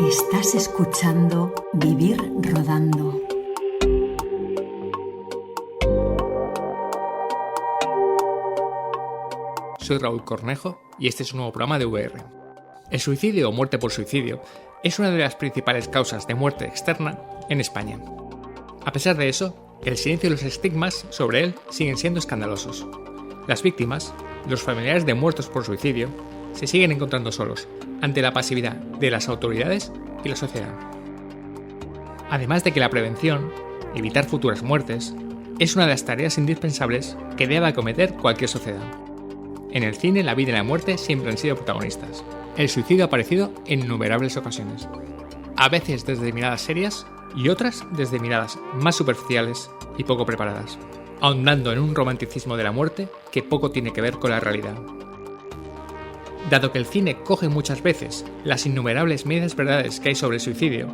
Estás escuchando Vivir Rodando. Soy Raúl Cornejo y este es un nuevo programa de VR. El suicidio o muerte por suicidio es una de las principales causas de muerte externa en España. A pesar de eso, el silencio y los estigmas sobre él siguen siendo escandalosos. Las víctimas, los familiares de muertos por suicidio, se siguen encontrando solos ante la pasividad de las autoridades y la sociedad. Además de que la prevención, evitar futuras muertes, es una de las tareas indispensables que debe acometer cualquier sociedad. En el cine, la vida y la muerte siempre han sido protagonistas. El suicidio ha aparecido en innumerables ocasiones, a veces desde miradas serias y otras desde miradas más superficiales y poco preparadas, ahondando en un romanticismo de la muerte que poco tiene que ver con la realidad. Dado que el cine coge muchas veces las innumerables medias verdades que hay sobre el suicidio,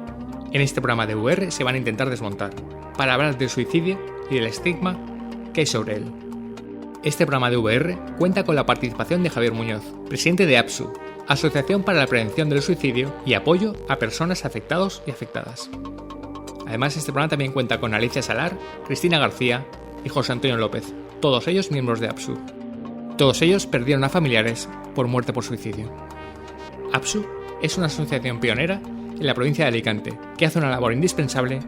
en este programa de VR se van a intentar desmontar, para hablar del suicidio y del estigma que hay sobre él. Este programa de VR cuenta con la participación de Javier Muñoz, presidente de APSU, Asociación para la Prevención del Suicidio y Apoyo a Personas Afectados y Afectadas. Además, este programa también cuenta con Alicia Salar, Cristina García y José Antonio López, todos ellos miembros de APSU. Todos ellos perdieron a familiares por muerte por suicidio. APSU es una asociación pionera en la provincia de Alicante que hace una labor indispensable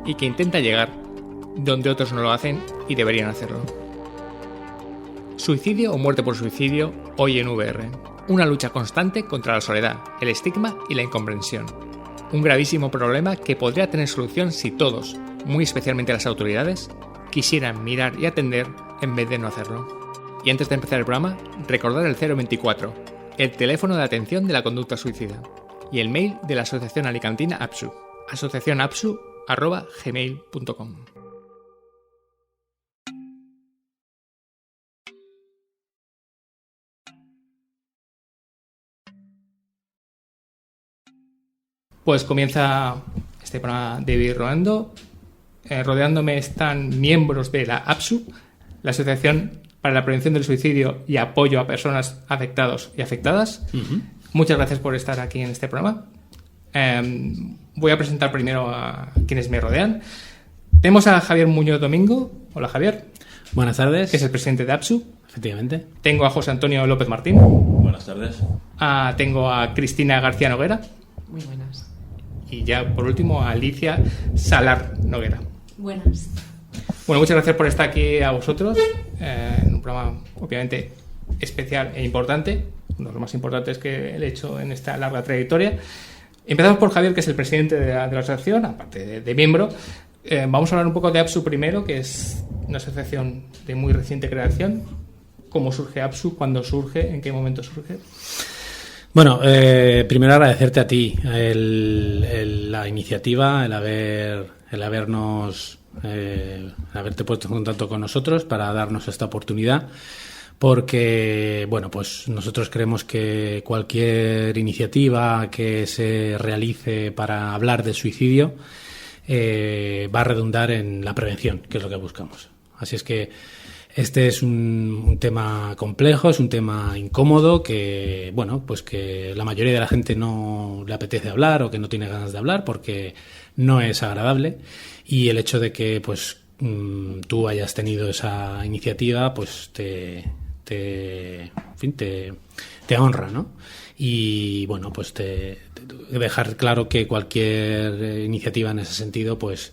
y que intenta llegar donde otros no lo hacen y deberían hacerlo. Suicidio o muerte por suicidio hoy en VR. Una lucha constante contra la soledad, el estigma y la incomprensión. Un gravísimo problema que podría tener solución si todos, muy especialmente las autoridades, quisieran mirar y atender en vez de no hacerlo. Y antes de empezar el programa, recordar el 024, el teléfono de atención de la conducta suicida, y el mail de la Asociación Alicantina APSU, asociacionapsu@gmail.com. Pues comienza este programa de Vivir Rodando. Rodeándome están miembros de la APSU, la Asociación para la Prevención del Suicidio y Apoyo a Personas Afectados y Afectadas. Muchas gracias por estar aquí en este programa. Voy a presentar primero a quienes me rodean. Tenemos a Javier Muñoz Domingo. Hola, Javier. Buenas tardes. Que es el presidente de APSU. Efectivamente. Tengo a José Antonio López Martín. Buenas tardes. Tengo a Cristina García Noguera. Muy buenas. Y ya, por último, a Alicia Salar Noguera. Buenas. Bueno, muchas gracias por estar aquí a vosotros en un programa obviamente especial e importante, uno de los más importantes que he hecho en esta larga trayectoria. Empezamos por Javier, que es el presidente de la asociación, aparte de miembro. Vamos a hablar un poco de APSU primero, que es una asociación de muy reciente creación. ¿Cómo surge APSU? ¿Cuándo surge? ¿En qué momento surge? Bueno, primero agradecerte a ti la iniciativa, el haberte puesto en contacto con nosotros para darnos esta oportunidad, porque bueno, pues nosotros creemos que cualquier iniciativa que se realice para hablar de suicidio va a redundar en la prevención, que es lo que buscamos. Así es que este es un tema complejo, es un tema incómodo que, bueno, pues que la mayoría de la gente no le apetece hablar o que no tiene ganas de hablar porque no es agradable, y el hecho de que pues tú hayas tenido esa iniciativa pues te honra, ¿no? Y bueno, pues dejar claro que cualquier iniciativa en ese sentido pues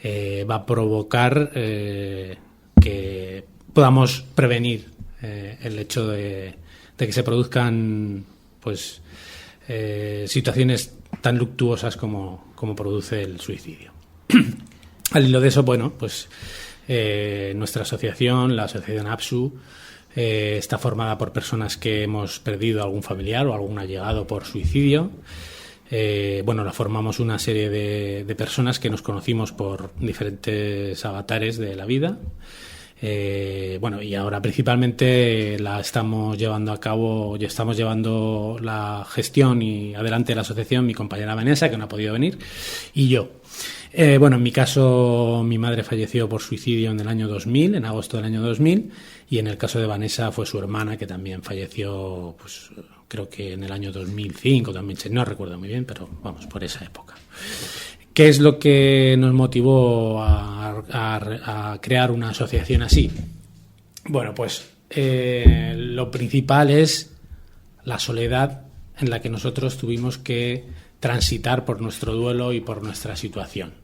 va a provocar que podamos prevenir el hecho de que se produzcan pues situaciones tan luctuosas como produce el suicidio. Al hilo de eso, bueno, pues nuestra asociación, la asociación APSU, está formada por personas que hemos perdido algún familiar o algún allegado por suicidio. Bueno, la formamos una serie de personas que nos conocimos por diferentes avatares de la vida. Bueno, y ahora principalmente la estamos llevando a cabo, ya estamos llevando la gestión y adelante de la asociación mi compañera Vanessa, que no ha podido venir, y yo. Bueno, en mi caso, mi madre falleció por suicidio en el año 2000, en agosto del año 2000, y en el caso de Vanessa fue su hermana, que también falleció pues creo que en el año 2005 también, no recuerdo muy bien, pero vamos, por esa época. ¿Qué es lo que nos motivó a crear una asociación así? Bueno, pues lo principal es la soledad en la que nosotros tuvimos que transitar por nuestro duelo y por nuestra situación.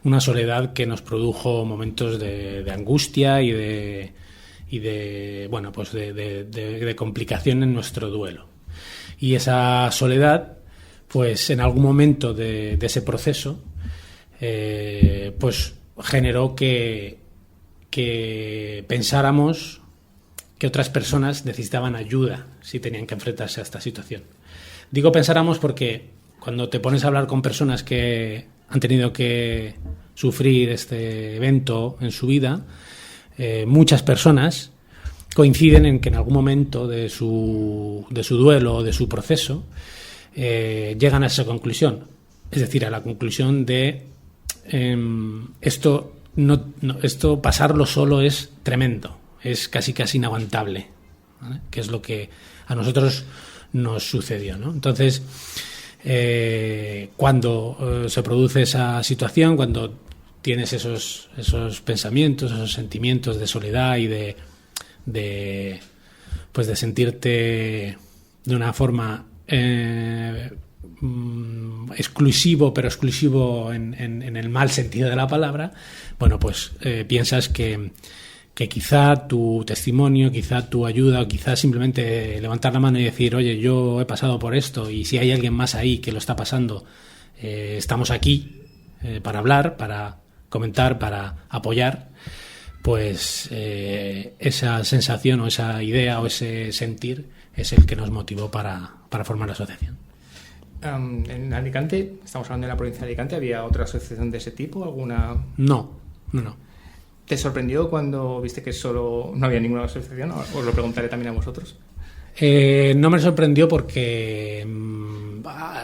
Una soledad que nos produjo momentos de angustia y de complicación en nuestro duelo. Y esa soledad, pues en algún momento de ese proceso, pues generó que pensáramos que otras personas necesitaban ayuda si tenían que enfrentarse a esta situación. Digo pensáramos porque cuando te pones a hablar con personas que han tenido que sufrir este evento en su vida, muchas personas coinciden en que en algún momento de su duelo o de su proceso llegan a esa conclusión. Es decir, a la conclusión de esto pasarlo solo es tremendo, es casi inaguantable, ¿vale? Que es lo que a nosotros nos sucedió, ¿no? Entonces, cuando se produce esa situación, cuando tienes esos pensamientos, esos sentimientos de soledad y de sentirte de una forma exclusivo, pero exclusivo en el mal sentido de la palabra, bueno, pues piensas que quizá tu testimonio, quizá tu ayuda, o quizá simplemente levantar la mano y decir, oye, yo he pasado por esto y si hay alguien más ahí que lo está pasando, estamos aquí para hablar, para comentar, para apoyar, pues esa sensación o esa idea o ese sentir es el que nos motivó para formar la asociación. En Alicante, estamos hablando de la provincia de Alicante, ¿había otra asociación de ese tipo? ¿Alguna? No. ¿Te sorprendió cuando viste que solo no había ninguna asociación? Os lo preguntaré también a vosotros. No me sorprendió porque,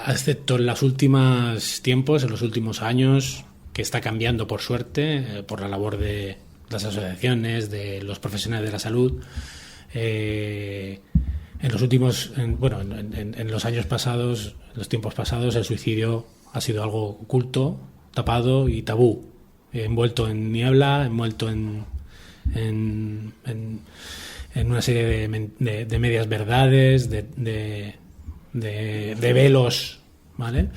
excepto en los últimos tiempos, en los últimos años, que está cambiando por suerte, por la labor de las asociaciones, de los profesionales de la salud, en los años pasados, en los tiempos pasados, el suicidio ha sido algo oculto, tapado y tabú, envuelto en niebla, envuelto en una serie de medias verdades, de velos, ¿vale?,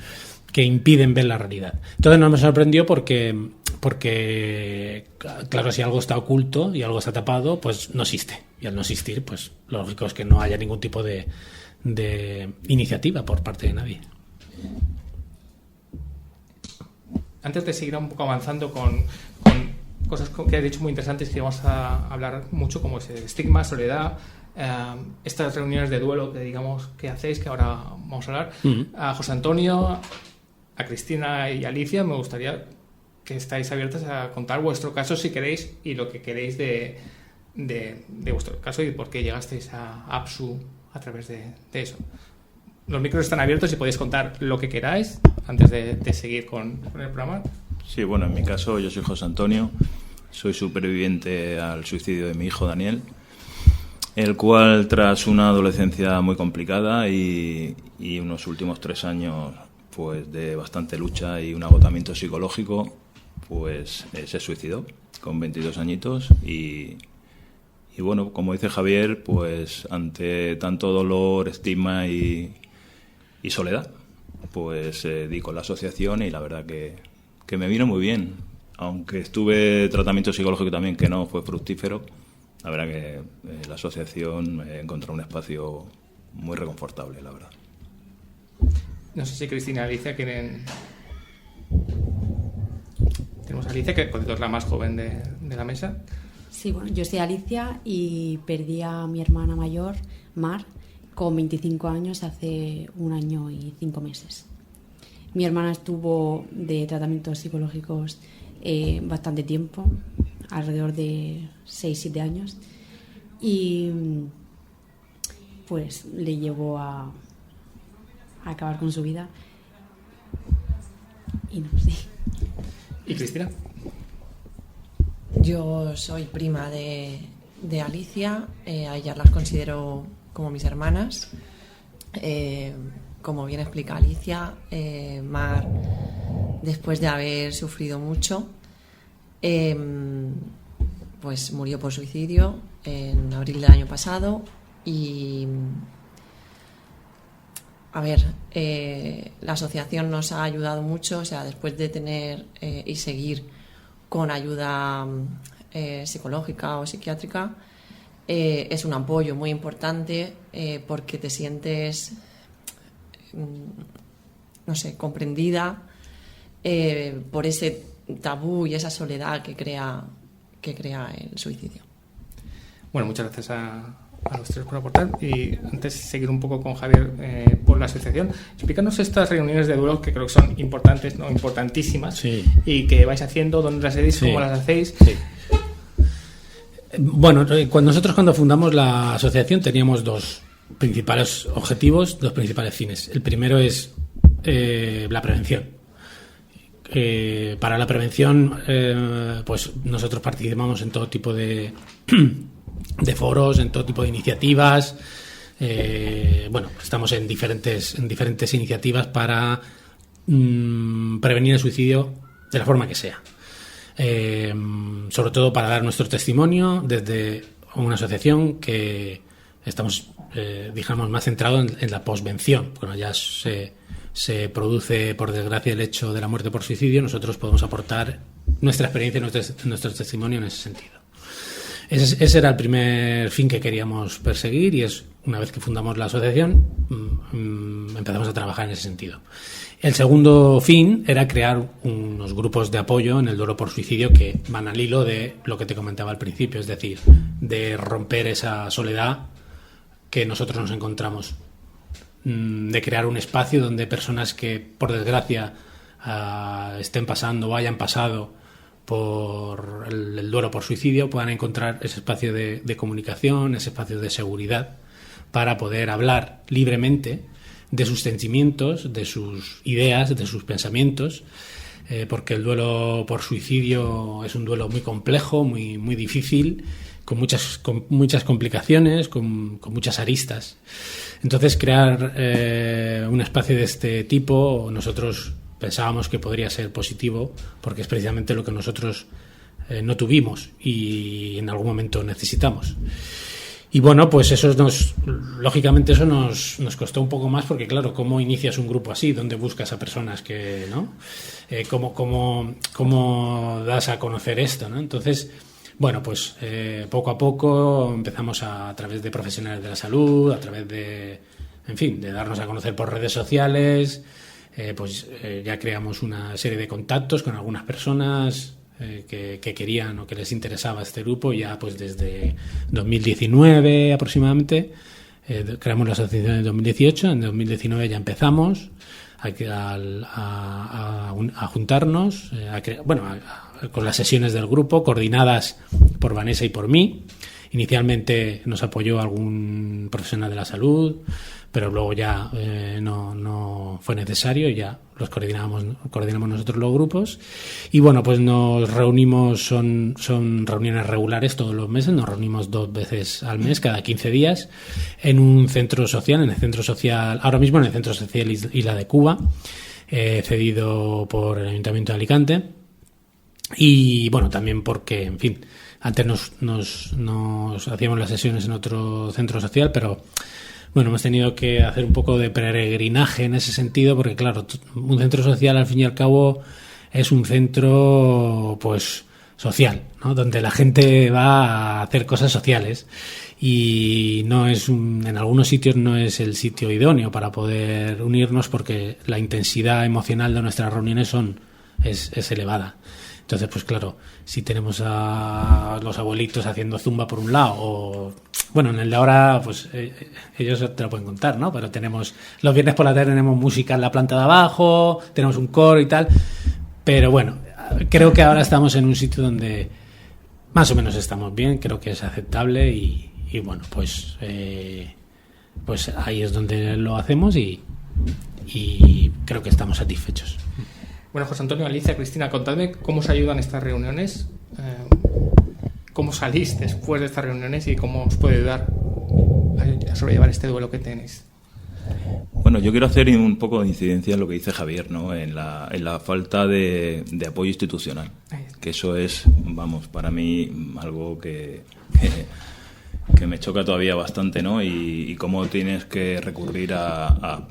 que impiden ver la realidad. Entonces no me sorprendió porque claro, si algo está oculto y algo está tapado, pues no existe. Y al no existir, pues lo lógico es que no haya ningún tipo de iniciativa por parte de nadie. Antes de seguir un poco avanzando con cosas que has dicho muy interesantes que vamos a hablar mucho, como es el estigma, soledad, estas reuniones de duelo que digamos que hacéis, que ahora vamos a hablar, a José Antonio, a Cristina y a Alicia, me gustaría que estáis abiertas a contar vuestro caso si queréis y lo que queréis de vuestro caso y por qué llegasteis a APSU a través de eso. Los micros están abiertos y podéis contar lo que queráis antes de seguir con el programa. Sí, bueno, en mi caso yo soy José Antonio, soy superviviente al suicidio de mi hijo Daniel, el cual tras una adolescencia muy complicada y unos últimos 3 años pues de bastante lucha y un agotamiento psicológico, pues se suicidó con 22 añitos y bueno, como dice Javier, pues ante tanto dolor, estigma y soledad, pues di con la asociación y la verdad que me vino muy bien. Aunque estuve tratamiento psicológico también que no fue fructífero, la verdad que la asociación encontró un espacio muy reconfortable, la verdad. No sé si Cristina y Alicia quieren... Tenemos a Alicia, que es la más joven de la mesa. Sí, bueno, yo soy Alicia y perdí a mi hermana mayor, Mar, con 25 años hace 1 año y 5 meses. Mi hermana estuvo de tratamientos psicológicos bastante tiempo, alrededor de 6-7 años, y pues le llevó a acabar con su vida. Y no sé. ¿Y Cristina? Yo soy prima de Alicia, a ellas las considero como mis hermanas. Como bien explica Alicia, Mar, después de haber sufrido mucho, pues murió por suicidio en abril del año pasado. Y a ver, la asociación nos ha ayudado mucho, o sea, después de tener y seguir con ayuda psicológica o psiquiátrica, es un apoyo muy importante, porque te sientes, no sé, comprendida por ese tabú y esa soledad que crea el suicidio. Bueno, muchas gracias a los tres por aportar. Y antes de seguir un poco con Javier por la asociación, explícanos estas reuniones de duelo que creo que son importantes, ¿no? Importantísimas, sí. Y que vais haciendo, dónde las hacéis, cómo las hacéis. Sí. Bueno, cuando fundamos la asociación teníamos dos principales objetivos, dos principales fines. El primero es la prevención. Para la prevención, pues nosotros participamos en todo tipo de foros, en todo tipo de iniciativas. Bueno, estamos en diferentes iniciativas para prevenir el suicidio de la forma que sea. Sobre todo para dar nuestro testimonio desde una asociación que estamos, digamos, más centrado en la posvención. Cuando ya se produce, por desgracia, el hecho de la muerte por suicidio, nosotros podemos aportar nuestra experiencia y nuestro testimonio en ese sentido. Ese era el primer fin que queríamos perseguir, y es, una vez que fundamos la asociación, empezamos a trabajar en ese sentido. El segundo fin era crear unos grupos de apoyo en el duelo por suicidio que van al hilo de lo que te comentaba al principio, es decir, de romper esa soledad que nosotros nos encontramos, de crear un espacio donde personas que, por desgracia, estén pasando o hayan pasado por el duelo por suicidio puedan encontrar ese espacio de comunicación, ese espacio de seguridad para poder hablar libremente de sus sentimientos, de sus ideas, de sus pensamientos, porque el duelo por suicidio es un duelo muy complejo, muy, muy difícil, con muchas complicaciones, con muchas aristas. Entonces, crear un espacio de este tipo, nosotros pensábamos que podría ser positivo, porque es precisamente lo que nosotros no tuvimos y en algún momento necesitamos. Y bueno, pues lógicamente eso nos costó un poco más, porque claro, ¿cómo inicias un grupo así? ¿Dónde buscas a personas que, no? ¿Cómo das a conocer esto, no? Entonces, bueno, pues poco a poco empezamos a través de profesionales de la salud, a través de darnos a conocer por redes sociales, ya creamos una serie de contactos con algunas personas que querían o que les interesaba este grupo. Ya pues desde 2019 aproximadamente creamos la asociación en 2018. En 2019 ya empezamos a juntarnos, con las sesiones del grupo coordinadas por Vanessa y por mí. Inicialmente nos apoyó algún profesional de la salud, pero luego ya no fue necesario, ya los coordinamos nosotros los grupos. Y bueno, pues nos reunimos, son reuniones regulares todos los meses, nos reunimos 2 veces al mes, cada 15 días, en un centro social, ahora mismo en el Centro Social Isla de Cuba, cedido por el Ayuntamiento de Alicante. Y bueno, también porque, en fin, antes nos hacíamos las sesiones en otro centro social, pero bueno, hemos tenido que hacer un poco de peregrinaje en ese sentido, porque claro, un centro social al fin y al cabo es un centro pues social, ¿no? Donde la gente va a hacer cosas sociales, y en algunos sitios no es el sitio idóneo para poder unirnos, porque la intensidad emocional de nuestras reuniones es elevada. Entonces, pues claro, si tenemos a los abuelitos haciendo zumba por un lado, o bueno, en el de ahora, pues ellos te lo pueden contar, ¿no? Pero los viernes por la tarde tenemos música en la planta de abajo, tenemos un coro y tal. Pero bueno, creo que ahora estamos en un sitio donde más o menos estamos bien, creo que es aceptable, y bueno, pues ahí es donde lo hacemos, y creo que estamos satisfechos. Bueno, José Antonio, Alicia, Cristina, contadme cómo os ayudan estas reuniones, cómo salís después de estas reuniones y cómo os puede ayudar a sobrellevar este duelo que tenéis. Bueno, yo quiero hacer un poco de incidencia en lo que dice Javier, ¿no? En la falta de apoyo institucional. Que eso es, vamos, para mí algo que me choca todavía bastante, ¿no? Y cómo tienes que recurrir a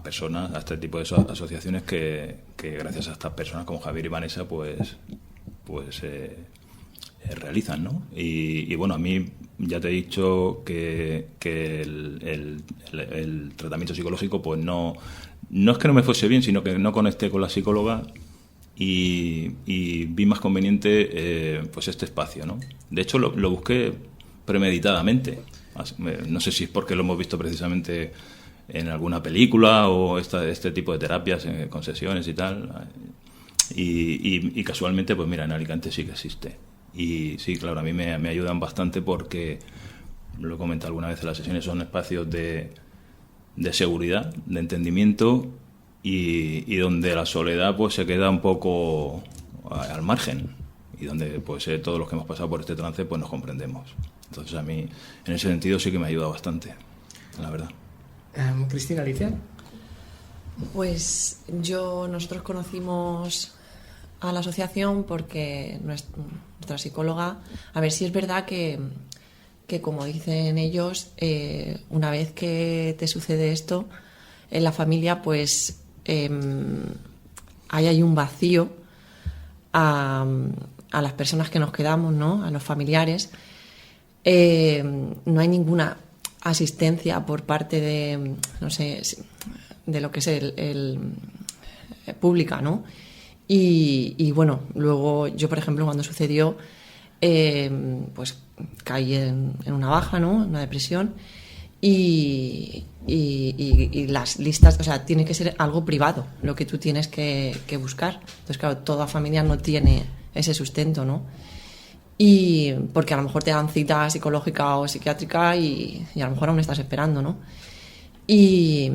personas, a este tipo de asociaciones que gracias a estas personas como Javier y Vanessa, pues realizan, ¿no? Y bueno, a mí ya te he dicho que el tratamiento psicológico pues no es que no me fuese bien, sino que no conecté con la psicóloga y vi más conveniente pues este espacio, ¿no? De hecho lo busqué premeditadamente. No sé si es porque lo hemos visto precisamente en alguna película o este tipo de terapias con sesiones y tal, y casualmente pues mira, en Alicante sí que existe. Y sí, claro, a mí me ayudan bastante porque, lo he comentado alguna vez en las sesiones, son espacios de seguridad, de entendimiento y donde la soledad pues se queda un poco al margen y donde pues todos los que hemos pasado por este trance pues nos comprendemos. Entonces a mí en ese sentido sí que me ayuda bastante, la verdad. Cristina, Alicia. Pues nosotros conocimos a la asociación porque nuestra psicóloga, a ver si es verdad que como dicen ellos, una vez que te sucede esto en la familia, pues hay un vacío a las personas que nos quedamos, ¿no? A los familiares. No hay ninguna asistencia por parte de, no sé, de lo que es el pública, ¿no? Y bueno, luego yo, por ejemplo, cuando sucedió, pues caí en una baja, ¿no? En una depresión y las listas, o sea, tiene que ser algo privado lo que tú tienes que buscar. Entonces, claro, toda familia no tiene ese sustento, ¿no? Y porque a lo mejor te dan cita psicológica o psiquiátrica y a lo mejor aún estás esperando, ¿no? Y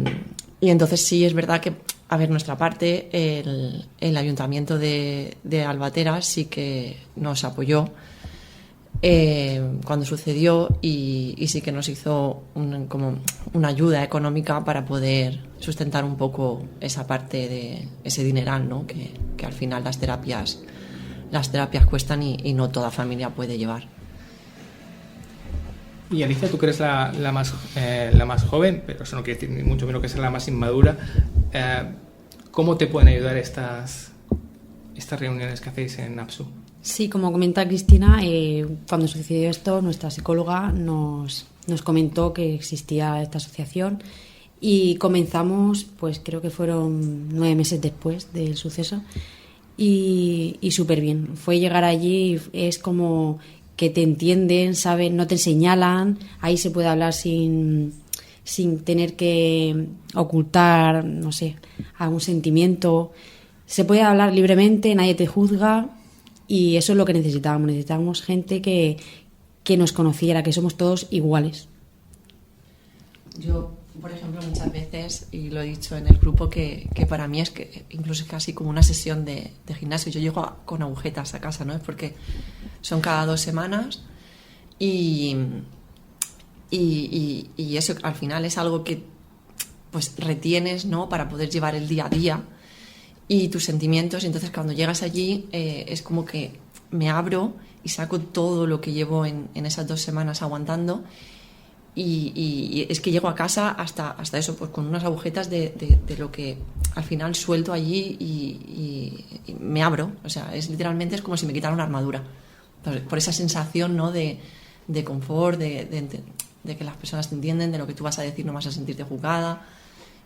entonces sí es verdad que, a ver, nuestra parte, el ayuntamiento de Albatera sí que nos apoyó cuando sucedió y sí que nos hizo como una ayuda económica para poder sustentar un poco esa parte de ese dineral, ¿no? Que al final las terapias cuestan y no toda familia puede llevar. Y Alicia, tú que eres la más joven, pero eso no quiere decir ni mucho menos que ser la más inmadura. ¿Cómo te pueden ayudar estas reuniones que hacéis en APSU? Sí, como comenta Cristina, cuando sucedió esto, nuestra psicóloga nos comentó que existía esta asociación y comenzamos, pues creo que fueron 9 meses después del suceso y súper bien. Fue llegar allí, es como que te entienden, saben, no te señalan, ahí se puede hablar sin tener que ocultar, no sé, algún sentimiento. Se puede hablar libremente, nadie te juzga y eso es lo que necesitábamos. Necesitábamos gente que nos conociera, que somos todos iguales. Yo, por ejemplo, muchas veces, y lo he dicho en el grupo, que para mí es que incluso es casi como una sesión de gimnasio. Yo llego con agujetas a casa, ¿no? Es porque son cada 2 semanas y eso al final es algo que pues retienes, ¿no? Para poder llevar el día a día y tus sentimientos. Y entonces cuando llegas allí es como que me abro y saco todo lo que llevo en esas 2 semanas aguantando y es que llego a casa hasta eso, pues con unas agujetas de lo que al final suelto allí y me abro. O sea, literalmente es como si me quitara una armadura por esa sensación, ¿no? de confort, de que las personas te entienden, de lo que tú vas a decir no vas a sentirte juzgada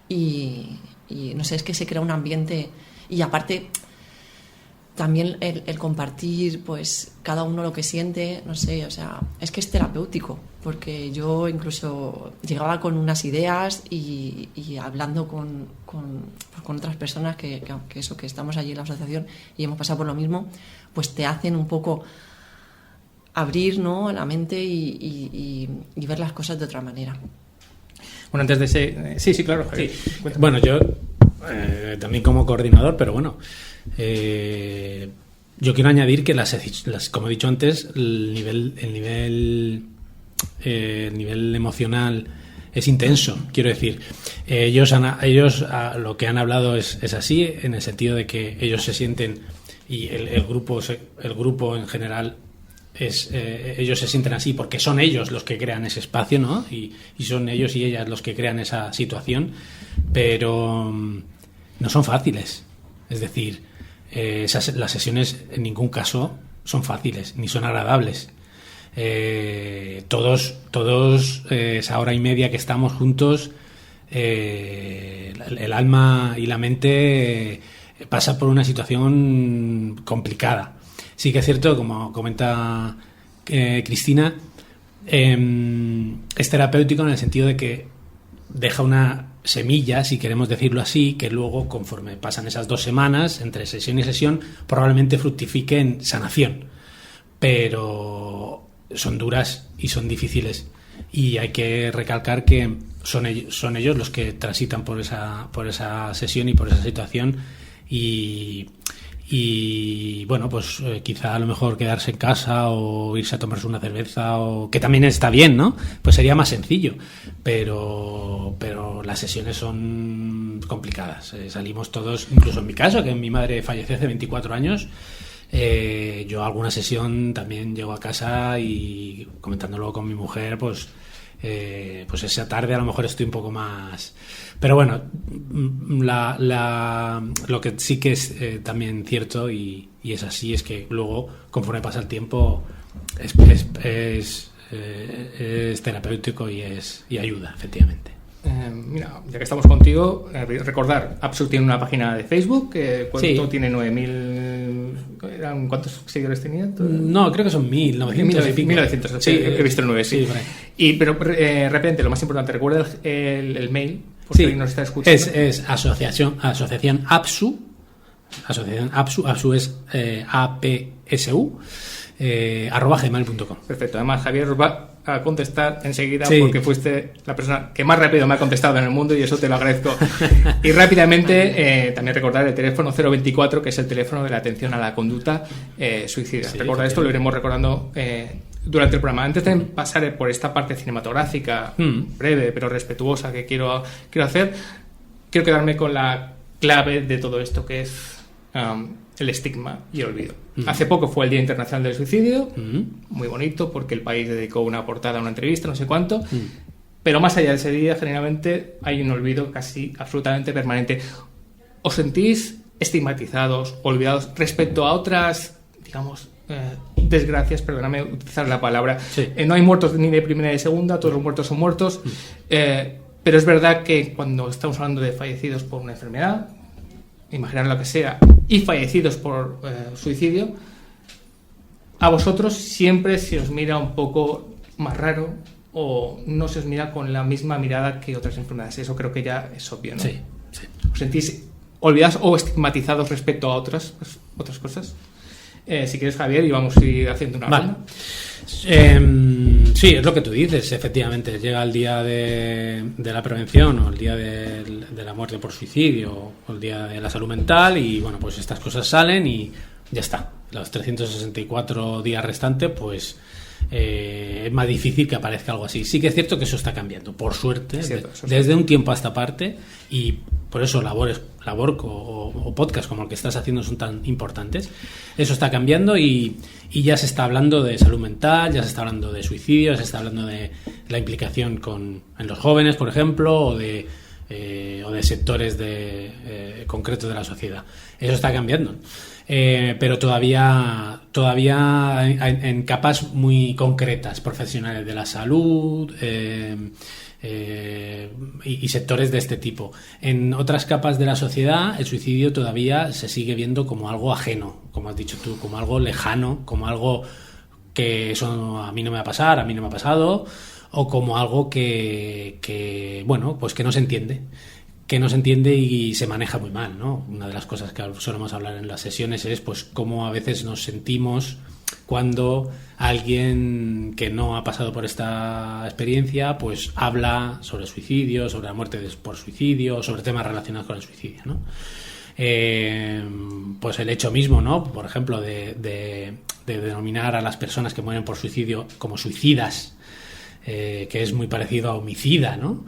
y no sé, es que se crea un ambiente. Y aparte también el compartir pues cada uno lo que siente, no sé, o sea, es que es terapéutico, porque yo incluso llegaba con unas ideas y hablando con otras personas que estamos allí en la asociación y hemos pasado por lo mismo, pues te hacen un poco abrir, ¿no? La mente y ver las cosas de otra manera. Bueno, antes de ese... Sí, claro, Javier. Sí. Bueno, yo también como coordinador, pero bueno, yo quiero añadir que como he dicho antes, el nivel emocional es intenso. Quiero decir, ellos lo que han hablado es así, en el sentido de que ellos se sienten, y el grupo en general, ellos se sienten así porque son ellos los que crean ese espacio, ¿no? Y son ellos y ellas los que crean esa situación, pero no son fáciles. Es decir, las sesiones en ningún caso son fáciles ni son agradables. Todos esa hora y media que estamos juntos, el alma y la mente pasa por una situación complicada. Sí que es cierto, como comenta Cristina, es terapéutico en el sentido de que deja una semilla, si queremos decirlo así, que luego, conforme pasan esas 2 semanas entre sesión y sesión, probablemente fructifique en sanación. Pero son duras y son difíciles, y hay que recalcar que son ellos los que transitan por esa sesión y por esa situación, y bueno, pues quizá a lo mejor quedarse en casa o irse a tomarse una cerveza, o que también está bien, ¿no? Pues sería más sencillo, pero las sesiones son complicadas. Salimos todos, incluso en mi caso, que mi madre falleció hace 24 años. Yo alguna sesión también llego a casa y, comentándolo con mi mujer, pues esa tarde a lo mejor estoy un poco más... Pero bueno, lo que sí que es también cierto, y es así, es que luego, conforme pasa el tiempo, es terapéutico y ayuda, efectivamente. Mira, ya que estamos contigo, recordar, Apsu tiene una página de Facebook, ¿cuánto tiene? 9.000... ¿Cuántos seguidores tenía? No, creo que son 1.900 y pico. 1.900, sí, he visto el 9, sí. Pero repente, lo más importante, recuerda el mail, por si nos está escuchando. Es asociación Apsu, Apsu es APSU, @gmail.com. Perfecto, además Javier os va a contestar enseguida, porque fuiste la persona que más rápido me ha contestado en el mundo, y eso te lo agradezco. Y rápidamente también recordar el teléfono 024, que es el teléfono de la atención a la conducta suicida. Recordad esto, lo iremos recordando durante el programa. Antes de pasar por esta parte cinematográfica breve pero respetuosa que quiero hacer, quiero quedarme con la clave de todo esto, que es el estigma y el olvido. Hace poco fue el Día Internacional del Suicidio, muy bonito, porque el país dedicó una portada a una entrevista, no sé cuánto, pero más allá de ese día, generalmente hay un olvido casi absolutamente permanente. ¿Os sentís estigmatizados, olvidados respecto a otras, digamos, desgracias? Perdóname utilizar la palabra. No hay muertos ni de primera ni de segunda, todos los muertos son muertos, pero es verdad que cuando estamos hablando de fallecidos por una enfermedad, imaginar lo que sea, y fallecidos por suicidio, a vosotros siempre se os mira un poco más raro, o no se os mira con la misma mirada que otras enfermedades. Eso creo que ya es obvio, ¿no? Sí. ¿Os sentís olvidados o estigmatizados respecto a otras cosas? Si quieres, Javier, y vamos a ir haciendo una ronda. Sí, es lo que tú dices, efectivamente. Llega el día de la prevención, o el día de la muerte por suicidio, o el día de la salud mental, y bueno, pues estas cosas salen y ya está. Los 364 días restantes, pues es más difícil que aparezca algo así. Sí que es cierto que eso está cambiando, por suerte, desde un tiempo a esta parte, y por eso labor o podcast como el que estás haciendo son tan importantes. Eso está cambiando, y ya se está hablando de salud mental, ya se está hablando de suicidio, ya se está hablando de la implicación en los jóvenes, por ejemplo, o de sectores concretos de la sociedad. Eso está cambiando. Pero todavía en capas muy concretas, profesionales de la salud y sectores de este tipo. En otras capas de la sociedad, el suicidio todavía se sigue viendo como algo ajeno, como has dicho tú, como algo lejano, como algo que eso a mí no me va a pasar, a mí no me ha pasado, o como algo que bueno, pues que no se entiende. Y se maneja muy mal, ¿no? Una de las cosas que solemos hablar en las sesiones es pues cómo a veces nos sentimos cuando alguien que no ha pasado por esta experiencia pues habla sobre suicidio, sobre la muerte por suicidio, sobre temas relacionados con el suicidio, ¿no? Pues el hecho mismo, ¿no? Por ejemplo, de denominar a las personas que mueren por suicidio como suicidas, que es muy parecido a homicida, ¿no?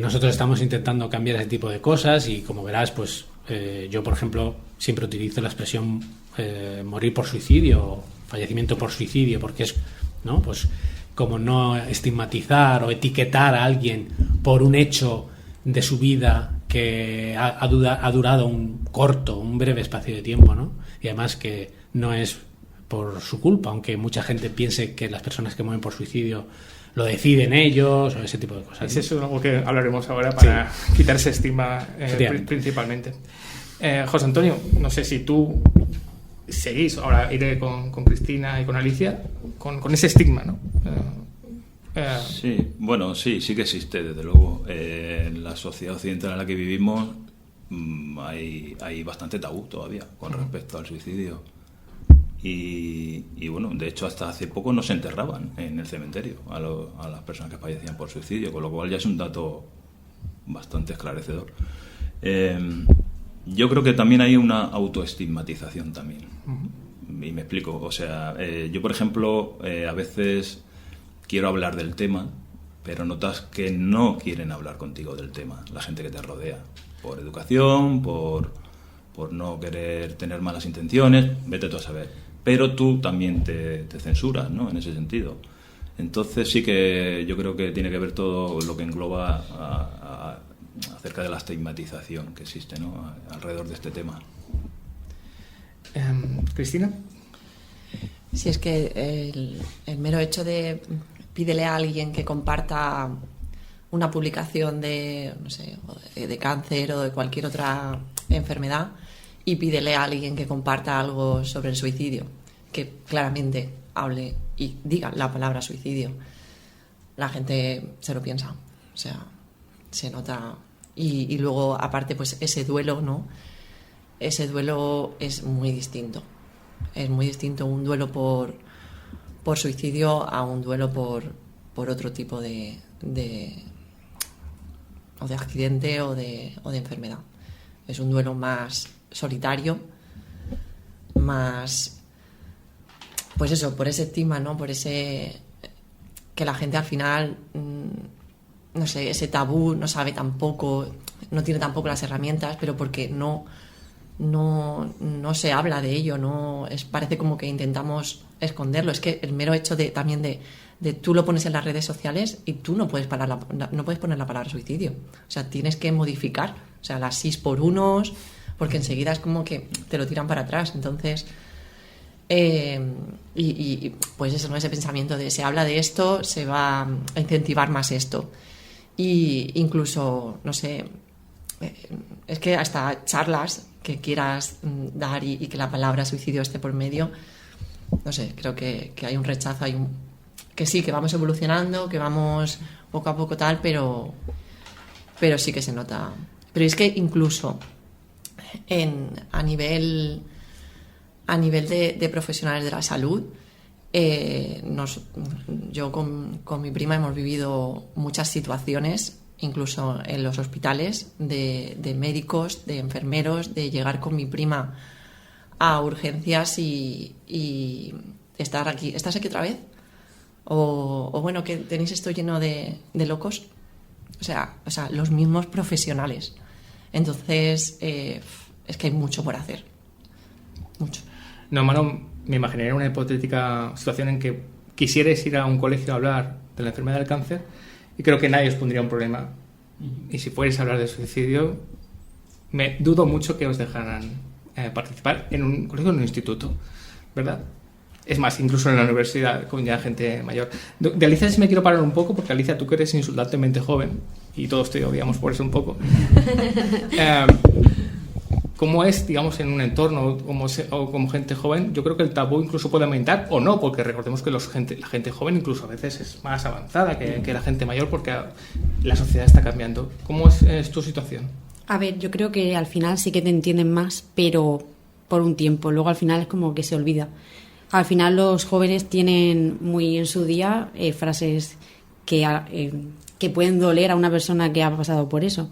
Nosotros estamos intentando cambiar ese tipo de cosas y, como verás, pues yo, por ejemplo, siempre utilizo la expresión morir por suicidio o fallecimiento por suicidio, porque es, ¿no?, pues como no estigmatizar o etiquetar a alguien por un hecho de su vida que ha durado un breve espacio de tiempo, ¿no? Y además que no es por su culpa, aunque mucha gente piense que las personas que mueren por suicidio lo deciden ellos o ese tipo de cosas, ¿no? Es eso algo que hablaremos ahora para quitar ese estigma principalmente. José Antonio, no sé si tú seguís, ahora iré con Cristina y con Alicia, con ese estigma, ¿no? Sí, bueno, sí que existe, desde luego. En la sociedad occidental en la que vivimos hay bastante tabú todavía con respecto al suicidio. Y bueno, de hecho hasta hace poco no se enterraban en el cementerio a las personas que fallecían por suicidio, con lo cual ya es un dato bastante esclarecedor. Yo creo que también hay una autoestigmatización también. Y me explico. O sea, yo, por ejemplo, a veces quiero hablar del tema, pero notas que no quieren hablar contigo del tema, la gente que te rodea, por educación, por no querer tener malas intenciones, vete tú a saber. Pero tú también te censuras, ¿no?, en ese sentido. Entonces sí que yo creo que tiene que ver todo lo que engloba acerca de la estigmatización que existe, ¿no?, alrededor de este tema. Cristina. Sí, es que el mero hecho de pídele a alguien que comparta una publicación de, no sé, de cáncer o de cualquier otra enfermedad, y pídele a alguien que comparta algo sobre el suicidio, que claramente hable y diga la palabra suicidio, la gente se lo piensa, o sea, se nota. Y luego, aparte, pues ese duelo, ¿no? Ese duelo es muy distinto. Es muy distinto un duelo por suicidio a un duelo por otro tipo de accidente o de enfermedad. Es un duelo más solitario, más, pues eso, por ese estigma, ¿no? Por ese que la gente al final, no sé, ese tabú, no sabe tampoco, no tiene tampoco las herramientas, pero porque no se habla de ello, parece como que intentamos esconderlo. Es que el mero hecho también de tú lo pones en las redes sociales y tú no puedes poner la palabra suicidio. O sea, tienes que modificar, o sea, las 6 por unos, porque enseguida es como que te lo tiran para atrás. Entonces, pues eso, ¿no? Ese pensamiento de se habla de esto, se va a incentivar más esto. Y incluso, no sé, es que hasta charlas que quieras dar y que la palabra suicidio esté por medio, no sé, creo que hay un rechazo, que sí, que vamos evolucionando, que vamos poco a poco tal, pero sí que se nota. Pero es que incluso a nivel de profesionales de la salud, yo con mi prima hemos vivido muchas situaciones, incluso en los hospitales, de médicos, de enfermeros, de llegar con mi prima a urgencias y estar aquí. ¿Estás aquí otra vez? O bueno, que tenéis esto lleno de locos. O sea, los mismos profesionales. Entonces, es que hay mucho por hacer. Mucho. No, Manu, me imaginaría una hipotética situación en que quisierais ir a un colegio a hablar de la enfermedad del cáncer y creo que nadie os pondría un problema. Y si fuerais a hablar de suicidio, me dudo mucho que os dejaran participar en un colegio o en un instituto, ¿verdad? Es más, incluso en la universidad, con ya gente mayor. De Alicia sí me quiero parar un poco, porque Alicia, tú que eres insultantemente joven, y todos te odiamos por eso un poco. ¿Cómo es, digamos, en un entorno o como gente joven? Yo creo que el tabú incluso puede aumentar, o no, porque recordemos que la gente joven incluso a veces es más avanzada que la gente mayor, porque la sociedad está cambiando. ¿Cómo es tu situación? A ver, yo creo que al final sí que te entienden más, pero por un tiempo. Luego al final es como que se olvida. Al final los jóvenes tienen muy en su día frases que pueden doler a una persona que ha pasado por eso.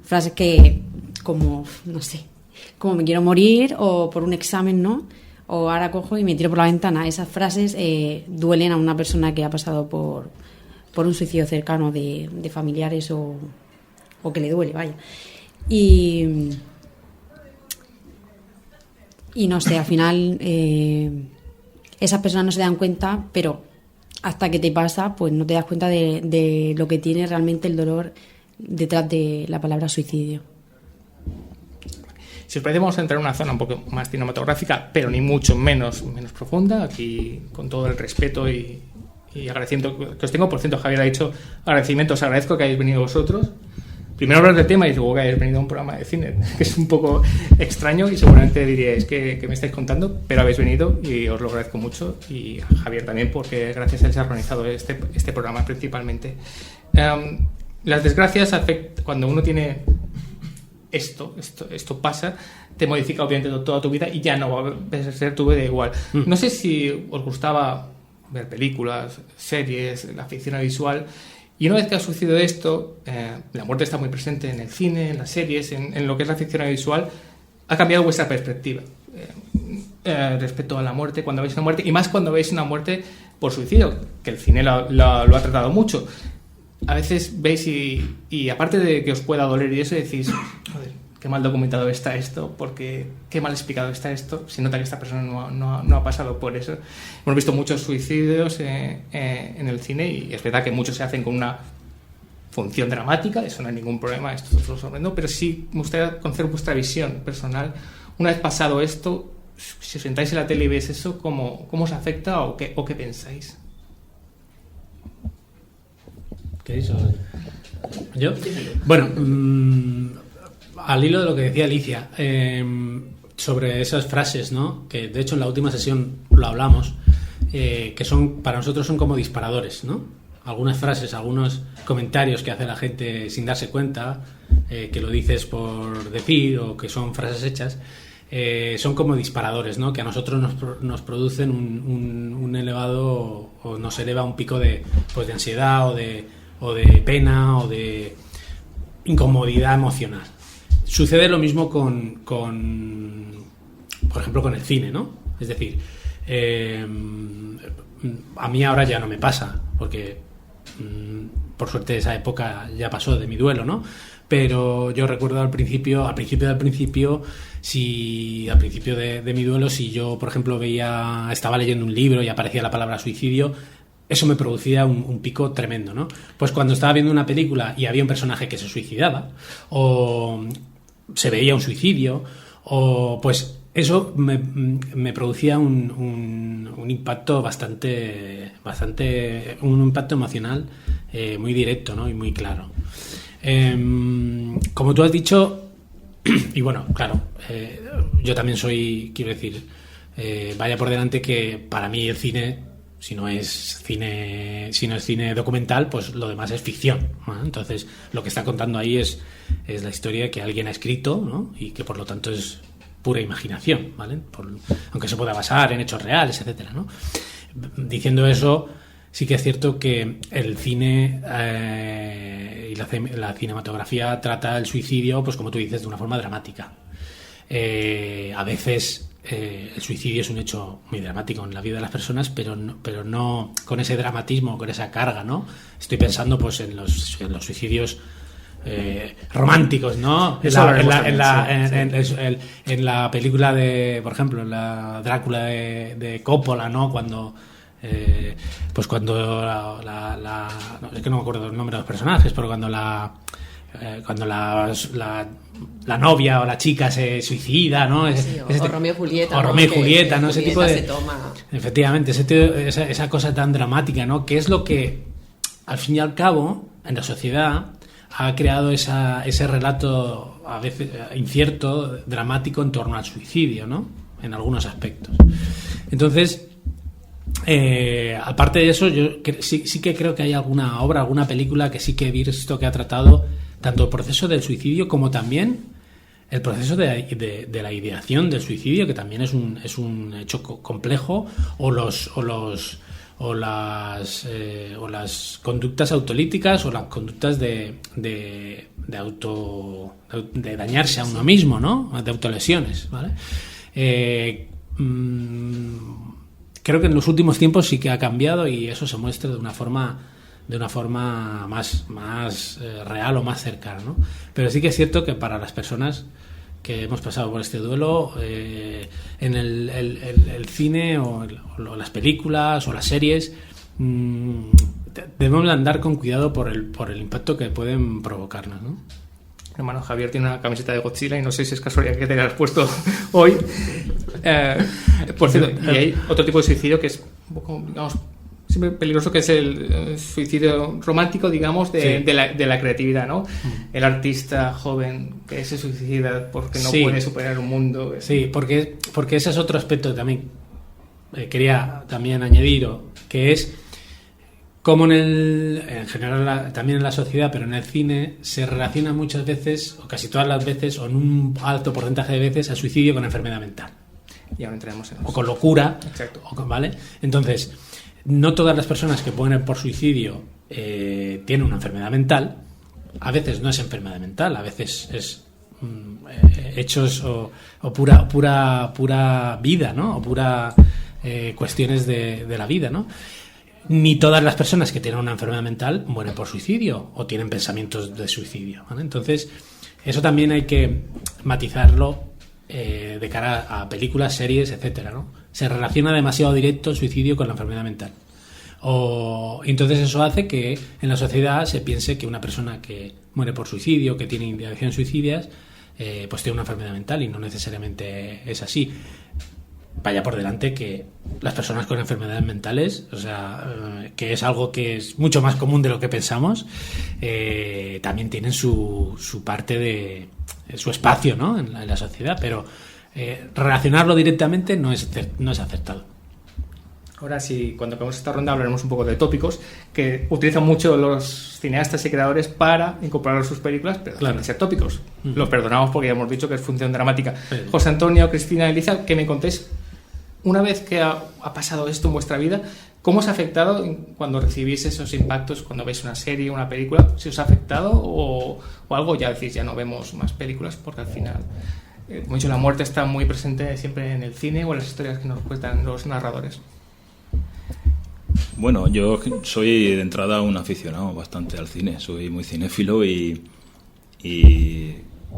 Frases que, como, no sé, como me quiero morir, o por un examen, ¿no? O ahora cojo y me tiro por la ventana. Esas frases duelen a una persona que ha pasado por un suicidio cercano de familiares o que le duele, vaya. Y no sé, al final esas personas no se dan cuenta, pero hasta que te pasa, pues no te das cuenta de lo que tiene realmente el dolor detrás de la palabra suicidio. Si os parece, vamos a entrar en una zona un poco más cinematográfica, pero ni mucho menos profunda, aquí con todo el respeto y agradeciendo que os tengo. Por cierto, Javier ha dicho agradecimiento, os agradezco que hayáis venido vosotros. Primero hablar del tema y luego que hayáis venido a un programa de cine, que es un poco extraño y seguramente diríais que me estáis contando, pero habéis venido y os lo agradezco mucho, y a Javier también, porque gracias a él se ha organizado este programa principalmente. Las desgracias afectan, cuando uno tiene esto pasa, te modifica obviamente toda tu vida y ya no va a ser tu vida igual. No sé si os gustaba ver películas, series, la ficción visual, y una vez que ha sucedido esto, la muerte está muy presente en el cine, en las series, en lo que es la ficción visual. Ha cambiado vuestra perspectiva respecto a la muerte, cuando veis una muerte, y más cuando veis una muerte por suicidio, que el cine lo ha tratado mucho. A veces veis y aparte de que os pueda doler y eso, decís, joder, qué mal documentado está esto, porque qué mal explicado está esto. Se nota que esta persona no ha pasado por eso. Hemos visto muchos suicidios en el cine, y es verdad que muchos se hacen con una función dramática, eso no hay ningún problema, esto os lo sorprendo, pero sí me gustaría conocer vuestra visión personal. Una vez pasado esto, si os sentáis en la tele y veis eso, ¿cómo os afecta o qué pensáis? ¿Qué dices? ¿Yo? Bueno, al hilo de lo que decía Alicia, sobre esas frases, ¿no? Que de hecho en la última sesión lo hablamos, que para nosotros son como disparadores, ¿no? Algunas frases, algunos comentarios que hace la gente sin darse cuenta, que lo dices por decir o que son frases hechas, son como disparadores, ¿no? Que a nosotros nos producen un elevado, o nos eleva un pico de ansiedad o de pena o de incomodidad emocional. Sucede lo mismo con por ejemplo, con el cine, ¿no? Es decir, a mí ahora ya no me pasa, porque por suerte esa época ya pasó de mi duelo, ¿no? Pero yo recuerdo al principio de mi duelo, si yo, por ejemplo, estaba leyendo un libro y aparecía la palabra suicidio, eso me producía un pico tremendo, ¿no? Pues cuando estaba viendo una película y había un personaje que se suicidaba, o se veía un suicidio, o pues eso me producía un impacto un impacto emocional muy directo, ¿no? Y muy claro. Como tú has dicho, y bueno, claro, yo también quiero decir, vaya por delante que para mí el cine, si no es cine documental, pues lo demás es ficción, ¿no? Entonces, lo que está contando ahí es la historia que alguien ha escrito, ¿no? Y que por lo tanto es pura imaginación, ¿vale? Aunque se pueda basar en hechos reales, etcétera, ¿no? Diciendo eso, sí que es cierto que el cine y la cinematografía trata el suicidio, pues como tú dices, de una forma dramática. A veces el suicidio es un hecho muy dramático en la vida de las personas, pero no con ese dramatismo, con esa carga, ¿no? Estoy pensando pues en los suicidios románticos, ¿no? En la película de, por ejemplo, en la Drácula de Coppola, ¿no? Cuando pues cuando no, es que no me acuerdo el nombre de los personajes, pero cuando la novia o la chica se suicida, ¿no? O Romeo y Julieta. O Romeo y Julieta, ¿no? Ese tipo de... Toma. Efectivamente, esa cosa tan dramática, ¿no? Que es lo que, al fin y al cabo, en la sociedad ha creado ese relato a veces incierto, dramático en torno al suicidio, ¿no? En algunos aspectos. Entonces, aparte de eso, yo sí que creo que hay alguna obra, alguna película que sí que he visto que ha tratado tanto el proceso del suicidio como también el proceso de la ideación del suicidio, que también es un hecho complejo, o las conductas autolíticas, o las conductas de dañarse a uno mismo, ¿no? De autolesiones, ¿vale? Creo que en los últimos tiempos sí que ha cambiado, y eso se muestra de una forma de una forma más real o más cercana, ¿no? Pero sí que es cierto que para las personas que hemos pasado por este duelo, en el cine o las películas o las series, debemos de andar con cuidado por el impacto que pueden provocarnos, ¿no? Hermano Javier tiene una camiseta de Godzilla y no sé si es casualidad que te la has puesto hoy. Por cierto, y hay otro tipo de suicidio que es un poco, digamos, siempre peligroso, que es el suicidio romántico, digamos, de la creatividad, ¿no? El artista joven que se suicida porque no puede superar un mundo. Sí, porque ese es otro aspecto que también quería también añadir, que es como en general también en la sociedad, pero en el cine se relaciona muchas veces, o casi todas las veces, o en un alto porcentaje de veces, el suicidio con enfermedad mental. Y ahora entraremos en eso. O con locura. Exacto. ¿Vale? Entonces, no todas las personas que mueren por suicidio tienen una enfermedad mental. A veces no es enfermedad mental, a veces es hechos o pura vida, ¿no? O pura cuestiones de la vida, ¿no? Ni todas las personas que tienen una enfermedad mental mueren por suicidio o tienen pensamientos de suicidio, ¿vale? Entonces, eso también hay que matizarlo de cara a películas, series, etcétera, ¿no? Se relaciona demasiado directo el suicidio con la enfermedad mental. Entonces eso hace que en la sociedad se piense que una persona que muere por suicidio, que tiene ideaciones suicidas, pues tiene una enfermedad mental, y no necesariamente es así. Vaya por delante que las personas con enfermedades mentales, o sea, que es algo que es mucho más común de lo que pensamos, también tienen su parte de su espacio, ¿no? en la sociedad, pero relacionarlo directamente no es acertado. Ahora sí, cuando acabemos esta ronda hablaremos un poco de tópicos que utilizan mucho los cineastas y creadores para incorporar a sus películas, pero claro, de ser tópicos. Los perdonamos porque ya hemos dicho que es función dramática. José Antonio, Cristina, Elisa, que me contéis, una vez que ha pasado esto en vuestra vida, ¿cómo os ha afectado cuando recibís esos impactos, cuando veis una serie, una película? ¿Si os ha afectado o algo? Ya decís, ya no vemos más películas porque al final, como he dicho, la muerte está muy presente siempre en el cine o en las historias que nos cuentan los narradores. Bueno, yo soy de entrada un aficionado bastante al cine, soy muy cinéfilo y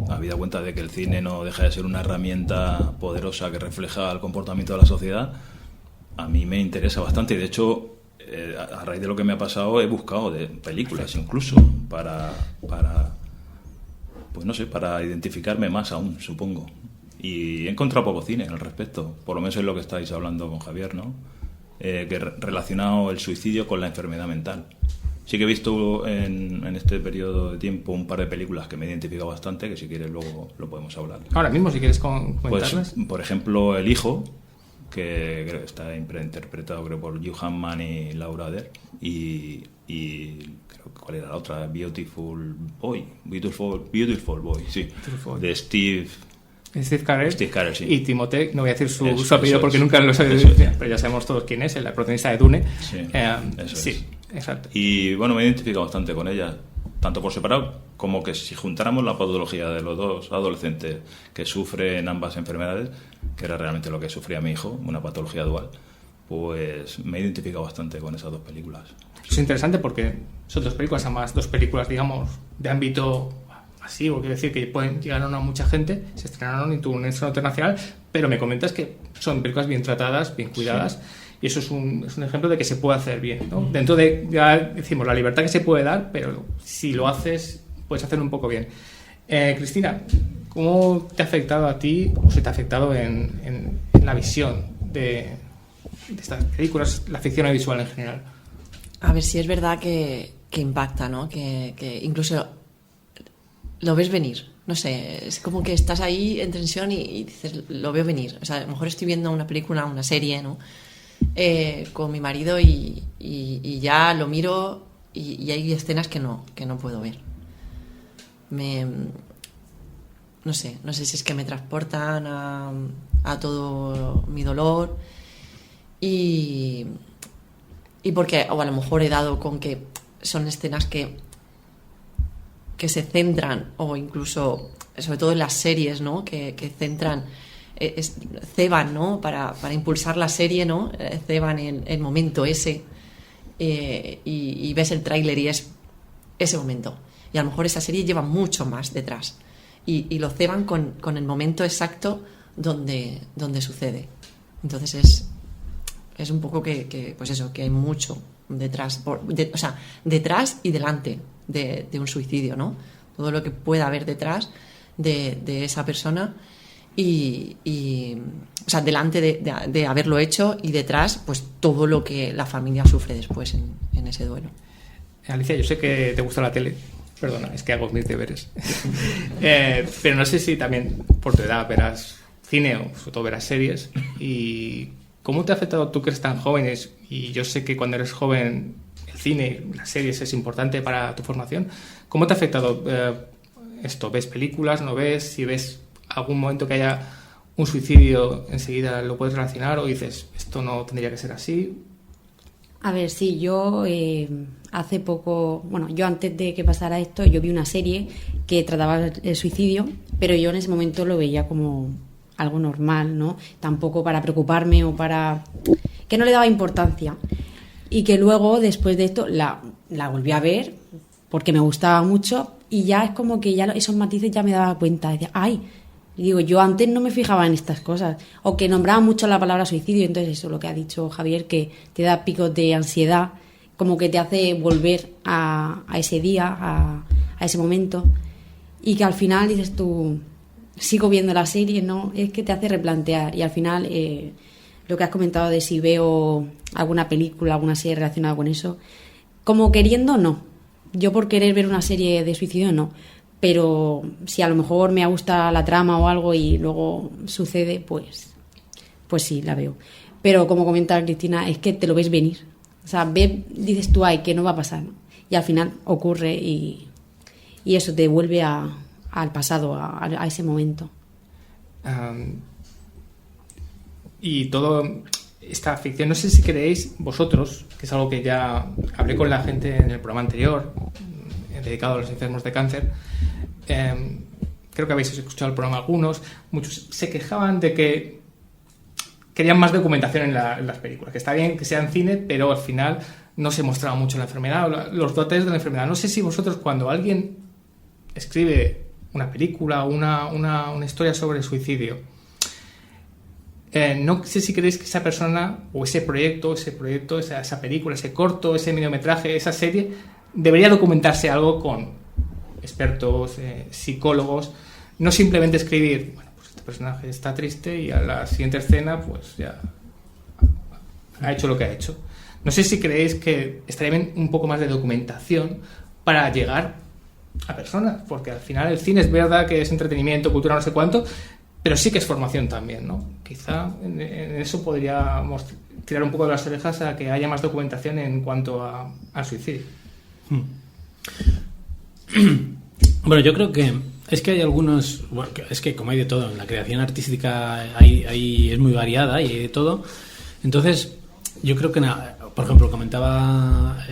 habida cuenta de que el cine no deja de ser una herramienta poderosa que refleja el comportamiento de la sociedad, a mí me interesa bastante, y de hecho a raíz de lo que me ha pasado he buscado de películas incluso para pues no sé, para identificarme más aún, supongo, y he encontrado poco cine al respecto, por lo menos es lo que estáis hablando con Javier, ¿no? Que relacionado el suicidio con la enfermedad mental. Sí que he visto en este periodo de tiempo un par de películas que me he identificado bastante, que si quieres luego lo podemos hablar. Ahora mismo, si quieres comentarlas. Pues, por ejemplo, El Hijo, que creo que está interpretado por Hugh Jackman y Laura Dern, y creo que ¿cuál era la otra? Beautiful Boy, sí, de Steve Carell, sí. Y Timothée, no voy a decir su apellido porque nunca lo sé, pero ya sabemos todos quién es, el protagonista de Dune. Sí, exacto. Y bueno, me he identificado bastante con ella, tanto por separado como que si juntáramos la patología de los dos adolescentes que sufren ambas enfermedades, que era realmente lo que sufría mi hijo, una patología dual, pues me he identificado bastante con esas dos películas. Es interesante porque son dos películas, además dos películas, digamos, de ámbito masivo, quiero decir que pueden llegar a mucha gente, se estrenaron y tuvo un éxito internacional, pero me comentas que son películas bien tratadas, bien cuidadas, sí. Y eso es un ejemplo de que se puede hacer bien, ¿no? Dentro de, ya decimos, la libertad que se puede dar, pero si lo haces, puedes hacerlo un poco bien. Cristina, ¿cómo te ha afectado a ti, o se te ha afectado en la visión de estas películas, la ficción audiovisual en general? A ver, si es verdad que impacta, ¿no? Que incluso lo ves venir, no sé, es como que estás ahí en tensión y dices, lo veo venir. O sea, a lo mejor estoy viendo una película, una serie, ¿no? Con mi marido y ya lo miro y hay escenas que no puedo ver. No sé si es que me transportan a todo mi dolor y porque, o a lo mejor he dado con que son escenas que se centran, o incluso, sobre todo en las series, ¿no? Que centran, ceban, ¿no? Para impulsar la serie, ¿no? Ceban el momento ese y ves el tráiler y es ese momento. Y a lo mejor esa serie lleva mucho más detrás. Y lo ceban con el momento exacto donde sucede. Entonces es un poco pues eso, que hay mucho detrás, o sea, detrás y delante de un suicidio, ¿no? Todo lo que pueda haber detrás de esa persona y o sea, delante de haberlo hecho y detrás, pues todo lo que la familia sufre después en ese duelo. Alicia, yo sé que te gusta la tele. Perdona, es que hago mis deberes. Pero no sé si también por tu edad verás cine o sobre todo verás series. ¿Y cómo te ha afectado tú que eres tan joven? Y yo sé que cuando eres joven el cine, las series es importante para tu formación. ¿Cómo te ha afectado esto? ¿Ves películas? ¿No ves? Si ves algún momento que haya un suicidio, enseguida lo puedes relacionar o dices, esto no tendría que ser así. A ver, sí, yo hace poco, bueno, yo antes de que pasara esto, yo vi una serie que trataba el suicidio, pero yo en ese momento lo veía como algo normal, ¿no? Tampoco para preocuparme o para... que no le daba importancia. Y que luego, después de esto, la volví a ver porque me gustaba mucho y ya es como que ya esos matices ya me daba cuenta. Decía, ay, y digo, yo antes no me fijaba en estas cosas, o que nombraba mucho la palabra suicidio, entonces eso, lo que ha dicho Javier, que te da picos de ansiedad, como que te hace volver a ese día, a ese momento, y que al final dices tú, sigo viendo la serie, ¿no? Es que te hace replantear, y al final lo que has comentado de si veo alguna película, alguna serie relacionada con eso, como queriendo, no. Yo por querer ver una serie de suicidio, no. Pero si a lo mejor me gusta la trama o algo y luego sucede, pues sí, la veo. Pero como comentaba Cristina, es que te lo ves venir. O sea, dices tú, ay, que no va a pasar, ¿no? Y al final ocurre y eso te vuelve al pasado, a ese momento. Y todo esta ficción, no sé si creéis vosotros, que es algo que ya hablé con la gente en el programa anterior, dedicado a los enfermos de cáncer. Creo que habéis escuchado el programa algunos. Muchos se quejaban de que querían más documentación en las películas, que está bien que sean cine, pero al final no se mostraba mucho la enfermedad, los detalles de la enfermedad. No sé si vosotros, cuando alguien escribe una película o una historia sobre el suicidio, no sé si creéis que esa persona o ese proyecto, esa película, ese corto, ese mediometraje, esa serie, debería documentarse algo con expertos, psicólogos, no simplemente escribir, bueno, pues este personaje está triste y a la siguiente escena pues ya ha hecho lo que ha hecho. No sé si creéis que estaría bien un poco más de documentación para llegar a personas, porque al final el cine es verdad que es entretenimiento, cultura, no sé cuánto, pero sí que es formación también, ¿no? Quizá en eso podríamos tirar un poco de las orejas a que haya más documentación en cuanto al suicidio. Bueno, yo creo que es que hay algunos, bueno, es que como hay de todo en la creación artística, es muy variada y hay de todo. Entonces yo creo que, por ejemplo, comentaba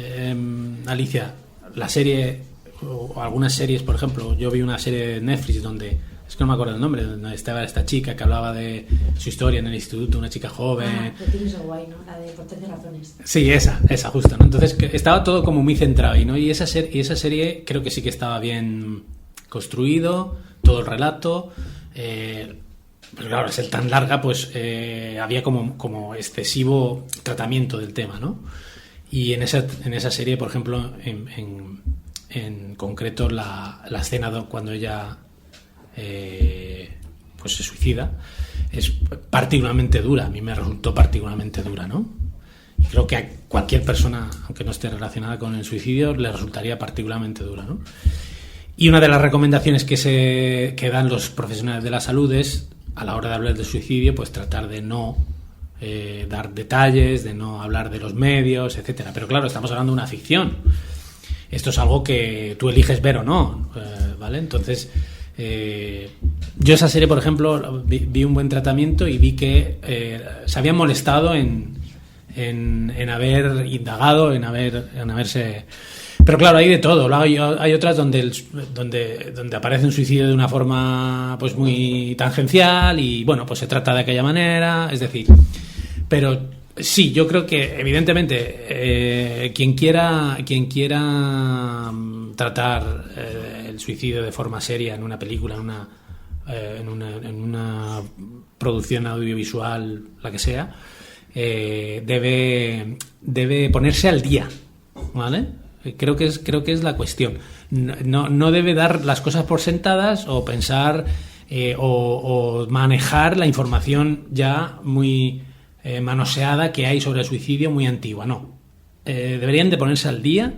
Alicia, la serie o algunas series, por ejemplo, yo vi una serie de Netflix donde, es que no me acuerdo el nombre, donde estaba esta chica que hablaba de su historia en el instituto, una chica joven. Pero tienes guay, ¿no? La de Por 13 razones. Sí, esa justo, ¿no? Entonces estaba todo como muy centrado y, ¿no? Y esa serie creo que sí que estaba bien construido, todo el relato, pero claro, al ser tan larga, pues había como excesivo tratamiento del tema, ¿no? Y en esa serie, por ejemplo, en concreto la escena cuando ella pues se suicida es particularmente dura. A mí me resultó particularmente dura, ¿no? Y creo que a cualquier persona, aunque no esté relacionada con el suicidio, le resultaría particularmente dura, ¿no? Y una de las recomendaciones que dan los profesionales de la salud es, a la hora de hablar del suicidio, pues tratar de no dar detalles, de no hablar de los medios, etcétera. Pero claro, estamos hablando de una ficción. Esto es algo que tú eliges ver o no, ¿vale? Entonces, yo esa serie, por ejemplo, vi un buen tratamiento y vi que se habían molestado en haber indagado, en haberse... Pero claro, hay de todo. Luego hay otras donde aparece un suicidio de una forma pues muy tangencial y bueno, pues se trata de aquella manera, es decir, pero Sí, yo creo que evidentemente quien quiera tratar el suicidio de forma seria en una película, en una producción audiovisual, la que sea, debe ponerse al día, ¿vale? Creo que es la cuestión. No debe dar las cosas por sentadas o pensar o manejar la información ya muy manoseada que hay sobre el suicidio, muy antigua. No. Deberían de ponerse al día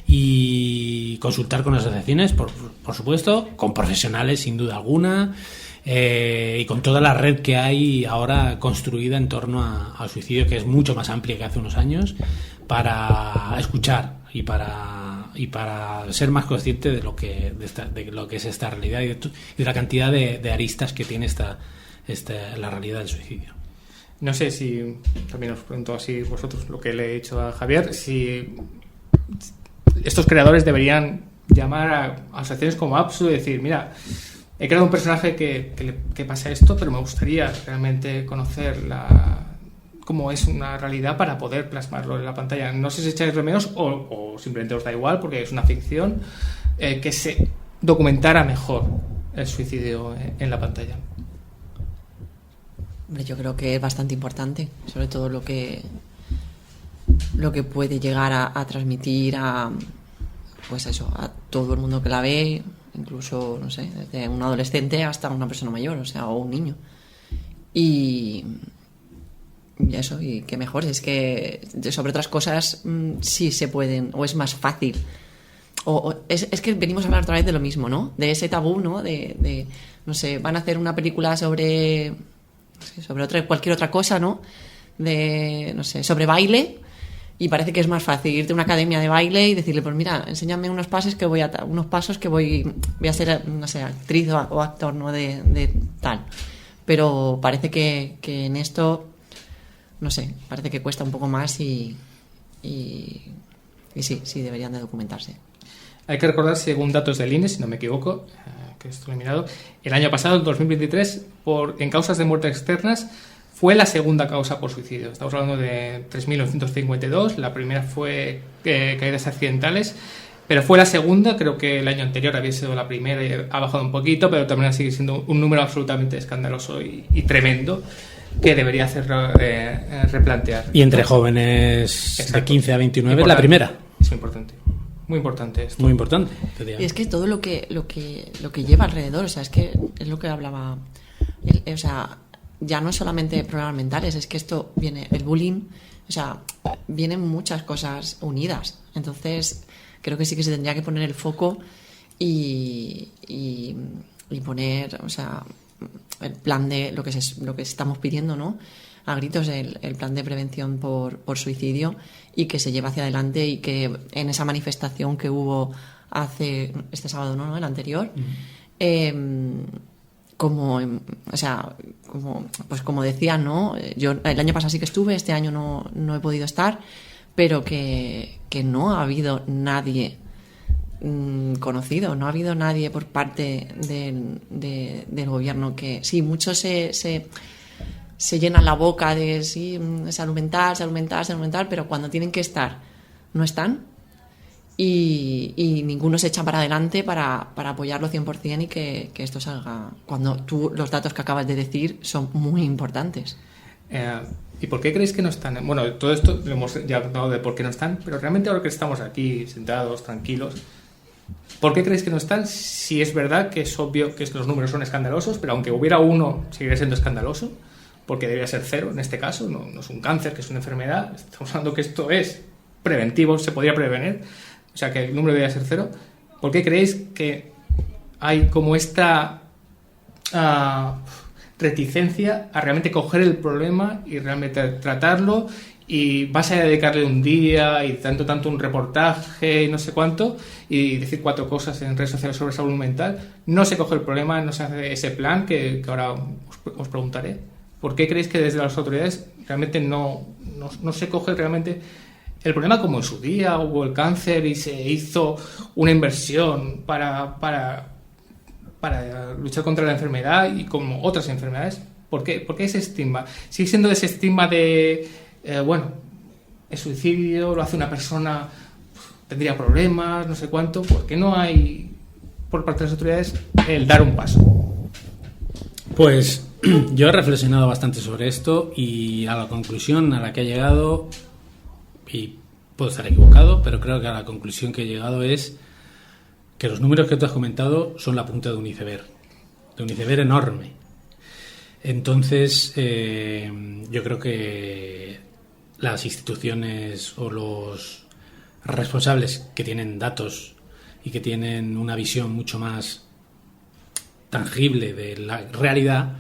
y consultar con asociaciones, por supuesto, con profesionales sin duda alguna, y con toda la red que hay ahora construida en torno al suicidio, que es mucho más amplia que hace unos años, para escuchar y para ser más consciente de lo que es esta realidad y de la cantidad de aristas que tiene la realidad del suicidio. No sé si, también os pregunto así vosotros lo que le he dicho a Javier, si estos creadores deberían llamar a asociaciones como APSU y decir, mira, he creado un personaje que pasa esto, pero me gustaría realmente conocer cómo es una realidad para poder plasmarlo en la pantalla. No sé si echáis de menos o simplemente os da igual porque es una ficción, que se documentara mejor el suicidio en la pantalla. Yo creo que es bastante importante, sobre todo lo que puede llegar a transmitir a todo el mundo que la ve, incluso, no sé, desde un adolescente hasta una persona mayor, o un niño. Y eso, y qué mejor, es que sobre otras cosas sí se pueden, o es más fácil. Es que venimos a hablar otra vez de lo mismo, ¿no? De ese tabú, ¿no? De no sé, van a hacer una película sobre cualquier otra cosa, ¿no? Sobre baile, y parece que es más fácil irte a una academia de baile y decirle, pues mira, enséñame unos pasos que voy a ser, no sé, actriz o actor, ¿no? de tal. Pero parece que en esto, no sé, parece que cuesta un poco más y sí deberían de documentarse. Hay que recordar, según datos del INE, si no me equivoco, que esto lo he mirado, el año pasado, en 2023, en causas de muerte externas, fue la segunda causa por suicidio. Estamos hablando de 3.952, la primera fue caídas accidentales, pero fue la segunda. Creo que el año anterior había sido la primera y ha bajado un poquito, pero también sigue siendo un número absolutamente escandaloso y tremendo, que debería hacerlo replantear. Y entre jóvenes, exacto, de 15 a 29, importante, la primera. Es importante. Muy importante esto. Muy importante. Y es que todo lo que lleva alrededor, o sea, es que es lo que hablaba, o sea, ya no solamente problemas mentales, es que esto viene, el bullying, o sea, vienen muchas cosas unidas. Entonces, creo que sí que se tendría que poner el foco y poner, o sea, el plan de lo que estamos pidiendo, ¿no? A gritos, el plan de prevención por suicidio, y que se lleve hacia adelante, y que en esa manifestación que hubo este sábado, ¿no? El anterior, como decía, ¿no? Yo el año pasado sí que estuve, este año no he podido estar, pero que no ha habido nadie conocido, no ha habido nadie por parte del gobierno que... Sí, muchos se llenan la boca de sí, salud mental, pero cuando tienen que estar, no están, y ninguno se echa para adelante para apoyarlo 100% y que esto salga, cuando los datos que acabas de decir son muy importantes. ¿Y por qué creéis que no están? Bueno, todo esto lo hemos ya hablado de por qué no están, pero realmente ahora que estamos aquí sentados, tranquilos, ¿por qué creéis que no están? Si es verdad que es obvio que los números son escandalosos, pero aunque hubiera uno, seguiría siendo escandaloso, porque debería ser cero en este caso, no es un cáncer, que es una enfermedad, estamos hablando que esto es preventivo, se podría prevenir, o sea que el número debería ser cero. ¿Por qué creéis que hay como esta reticencia a realmente coger el problema y realmente tratarlo, y vas a dedicarle un día y tanto un reportaje y no sé cuánto, y decir 4 cosas en redes sociales sobre salud mental? No se coge el problema, no se hace ese plan que ahora os preguntaré. ¿Por qué creéis que desde las autoridades realmente no se coge realmente el problema, como en su día hubo el cáncer y se hizo una inversión para luchar contra la enfermedad y como otras enfermedades? ¿Por qué ese estigma? ¿Sigue siendo ese estigma de bueno, el suicidio lo hace una persona, tendría problemas, no sé cuánto, ¿por qué no hay por parte de las autoridades el dar un paso? Pues yo he reflexionado bastante sobre esto y a la conclusión a la que he llegado, y puedo estar equivocado, pero creo que a la conclusión que he llegado es que los números que tú has comentado son la punta de un iceberg enorme. Entonces, yo creo que las instituciones o los responsables que tienen datos y que tienen una visión mucho más tangible de la realidad,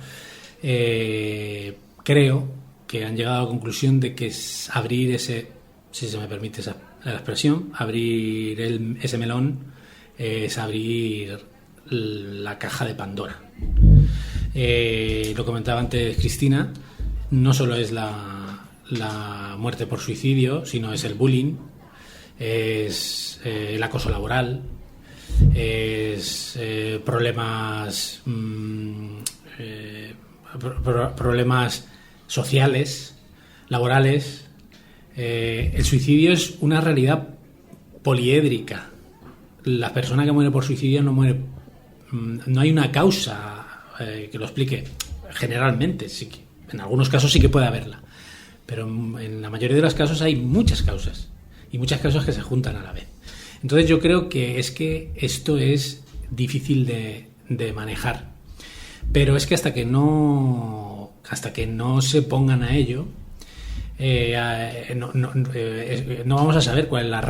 creo que han llegado a la conclusión de que es abrir ese, si se me permite la expresión, abrir ese melón es abrir la caja de Pandora. Lo comentaba antes Cristina, no solo es la muerte por suicidio, sino es el bullying, es el acoso laboral, es problemas sociales, laborales. El suicidio es una realidad poliédrica. La persona que muere por suicidio no muere, no hay una causa que lo explique. Generalmente, sí que, en algunos casos sí que puede haberla, pero en la mayoría de los casos hay muchas causas y muchas causas que se juntan a la vez. Entonces yo creo que esto es difícil de manejar, pero es que hasta que no se pongan a ello, no vamos a saber cuál es la